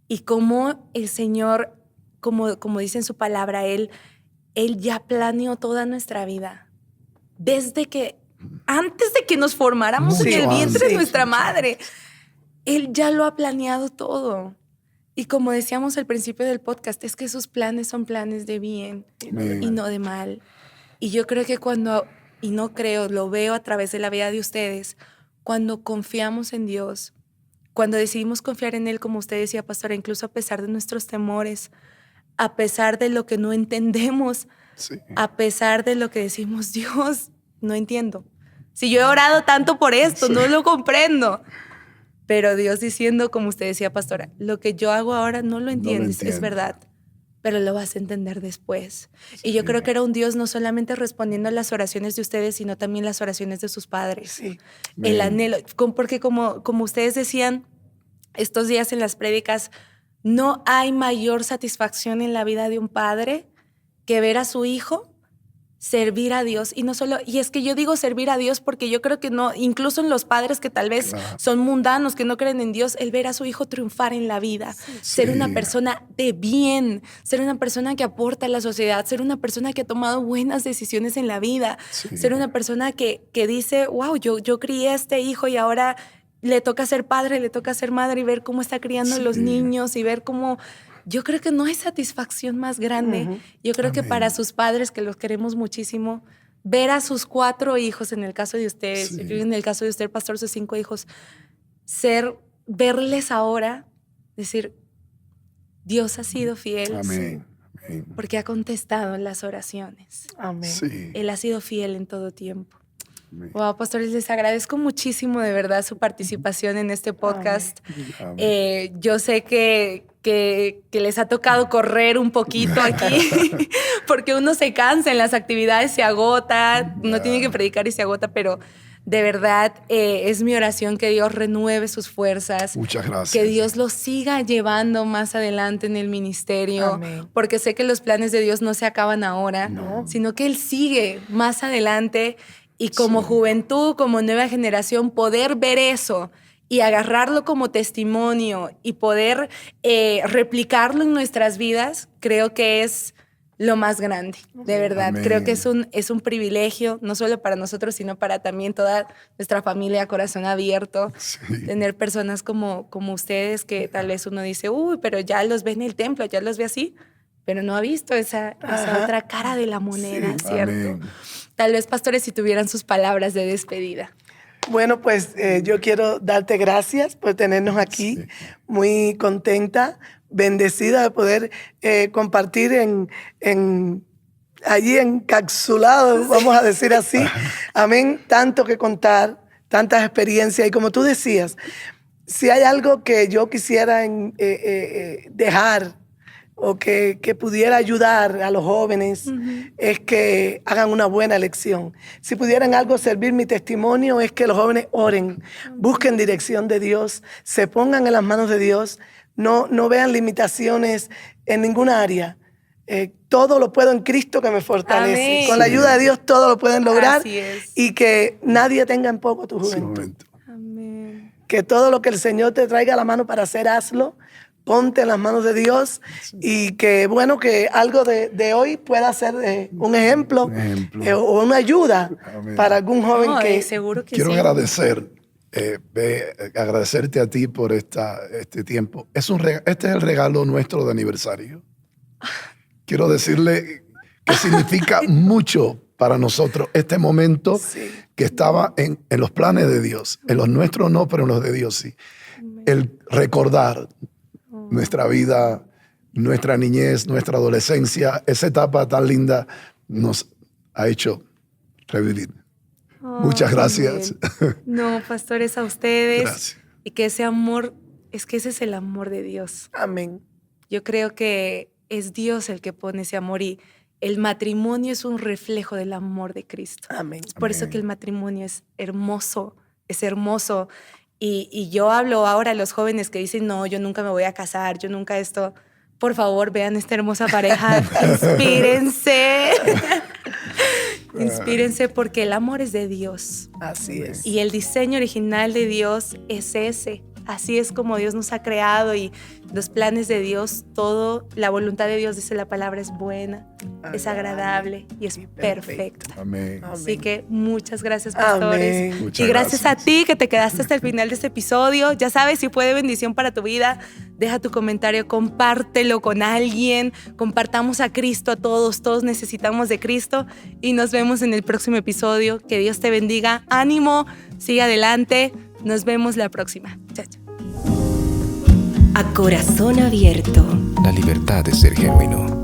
Speaker 3: y cómo el Señor, como dice en su palabra, Él ya planeó toda nuestra vida. Antes de que nos formáramos en
Speaker 4: Mucho
Speaker 3: el vientre
Speaker 5: antes.
Speaker 3: de nuestra madre, Él ya lo ha planeado todo. Y como decíamos al principio del podcast, es que sus planes son planes de bien
Speaker 4: Amén.
Speaker 3: y no de mal. Y yo creo que lo veo a través de la vida de ustedes, cuando confiamos en Dios, cuando decidimos confiar en Él, como usted decía, pastora, incluso a pesar de nuestros temores, a pesar de lo que no entendemos,
Speaker 4: Sí.
Speaker 3: a pesar de lo que decimos, Dios, no entiendo. Si yo he orado tanto por esto,
Speaker 4: Sí.
Speaker 3: no lo comprendo. Pero Dios diciendo, como usted decía, pastora, lo que yo hago ahora no lo entiendes, es
Speaker 4: entiendo.
Speaker 3: verdad, pero lo vas a entender después. Y yo creo que era un Dios no solamente respondiendo a las oraciones de ustedes, sino también las oraciones de sus padres.
Speaker 5: Sí.
Speaker 3: El
Speaker 4: Amén.
Speaker 3: anhelo, porque como ustedes decían estos días en las prédicas, no hay mayor satisfacción en la vida de un padre que ver a su hijo servir a Dios. Y no solo, y es que yo digo servir a Dios porque yo creo que no, incluso en los padres que tal vez
Speaker 4: Claro.
Speaker 3: son mundanos, que no creen en Dios, el ver a su hijo triunfar en la vida, ser
Speaker 4: Sí.
Speaker 3: una persona de bien, ser una persona que aporta a la sociedad, ser una persona que ha tomado buenas decisiones en la vida,
Speaker 4: Sí.
Speaker 3: ser una persona que dice, wow, yo crié a este hijo y ahora le toca ser padre, le toca ser madre, y ver cómo está criando a los
Speaker 4: Sí.
Speaker 3: niños y ver cómo... Yo creo que no hay satisfacción más grande.
Speaker 5: Ujú.
Speaker 3: Yo creo que
Speaker 4: Amén.
Speaker 3: para sus padres, que los queremos muchísimo, ver a sus 4 hijos, en el caso de ustedes,
Speaker 4: Sí.
Speaker 3: yo creo que en el caso de usted, pastor, sus 5 hijos, verles ahora, decir, Dios ha sido fiel.
Speaker 4: Amén. Amén.
Speaker 3: Porque ha contestado en las oraciones.
Speaker 5: Amén.
Speaker 4: Sí.
Speaker 3: Él ha sido fiel en todo tiempo. Wow, pastores, les agradezco muchísimo de verdad su participación en este podcast.
Speaker 4: Amén.
Speaker 3: Yo sé que les ha tocado correr un poquito aquí, porque uno se cansa en las actividades, se agota, uno tiene que predicar y se agota, pero de verdad es mi oración que Dios renueve sus fuerzas.
Speaker 4: Muchas gracias.
Speaker 3: Que Dios los siga llevando más adelante en el ministerio.
Speaker 5: Amén.
Speaker 3: Porque sé que los planes de Dios no se acaban ahora,
Speaker 4: No.
Speaker 3: sino que Él sigue más adelante. Y como juventud, como nueva generación, poder ver eso y agarrarlo como testimonio y poder replicarlo en nuestras vidas, creo que es lo más grande, de verdad.
Speaker 4: Amén.
Speaker 3: Creo que es un privilegio, no solo para nosotros, sino para también toda nuestra familia, Corazón Abierto.
Speaker 4: Sí.
Speaker 3: Tener personas como ustedes que tal vez uno dice, uy, pero ya los ve en el templo, ya los ve así, pero no ha visto esa otra cara de la moneda,
Speaker 4: Sí,
Speaker 3: ¿cierto?
Speaker 4: amén.
Speaker 3: Tal vez, pastores, si tuvieran sus palabras de despedida.
Speaker 5: Bueno, pues yo quiero darte gracias por tenernos aquí,
Speaker 4: Sí.
Speaker 5: muy contenta, bendecida de poder compartir allí encapsulado, vamos a decir así. Amén, tanto que contar, tantas experiencias. Y como tú decías, si hay algo que yo quisiera dejar o que pudiera ayudar a los jóvenes, es que hagan una buena elección. Si pudieran algo servir mi testimonio, es que los jóvenes oren, busquen dirección de Dios, se pongan en las manos de Dios, no vean limitaciones en ninguna área. Todo lo puedo en Cristo que me fortalece.
Speaker 3: Amén.
Speaker 5: Con la ayuda de Dios todo lo pueden lograr.
Speaker 3: Así es.
Speaker 5: Y que nadie tenga en poco tu
Speaker 4: Ese
Speaker 5: juventud.
Speaker 4: momento.
Speaker 3: Amén.
Speaker 5: Que todo lo que el Señor te traiga a la mano para hacer, hazlo. Ponte en las manos de Dios y que, bueno, que algo de hoy pueda ser un ejemplo,
Speaker 4: Un ejemplo.
Speaker 5: o una ayuda
Speaker 4: Amén.
Speaker 5: para algún joven
Speaker 3: No,
Speaker 5: que...
Speaker 3: seguro que
Speaker 4: Quiero
Speaker 3: sí.
Speaker 4: agradecerte a ti por este tiempo. Este es el regalo nuestro de aniversario. Quiero decirle que significa mucho para nosotros este momento
Speaker 5: Sí.
Speaker 4: que estaba en los planes de Dios. En los nuestros no, pero en los de Dios sí. El recordar nuestra vida, nuestra niñez, nuestra adolescencia, esa etapa tan linda nos ha hecho revivir. Muchas gracias.
Speaker 3: Amén. No, pastores, a ustedes.
Speaker 4: Gracias.
Speaker 3: Y que ese amor, es que ese es el amor de Dios.
Speaker 5: Amén.
Speaker 3: Yo creo que es Dios el que pone ese amor y el matrimonio es un reflejo del amor de Cristo.
Speaker 5: Amén.
Speaker 3: Es por eso
Speaker 4: Amén.
Speaker 3: que el matrimonio es hermoso, es hermoso. Y yo hablo ahora a los jóvenes que dicen, no, yo nunca me voy a casar, yo nunca esto. Por favor, vean esta hermosa pareja, inspírense. Inspírense porque el amor es de Dios.
Speaker 5: Así es.
Speaker 3: Y el diseño original de Dios es ese. Así es como Dios nos ha creado y los planes de Dios, todo, la voluntad de Dios, dice la palabra, es buena, es agradable y es
Speaker 5: y
Speaker 3: perfecta.
Speaker 4: Amén.
Speaker 3: Así que muchas gracias, pastores.
Speaker 5: Amén.
Speaker 4: Muchas
Speaker 3: Y gracias a
Speaker 4: gracias.
Speaker 3: ti que te quedaste hasta el final de este episodio. Ya sabes, si fue de bendición para tu vida, deja tu comentario, compártelo con alguien, compartamos a Cristo a todos, todos necesitamos de Cristo y nos vemos en el próximo episodio. Que Dios te bendiga, ánimo, sigue adelante, nos vemos la próxima. Chao, chao.
Speaker 1: A corazón abierto.
Speaker 2: La libertad de ser genuino.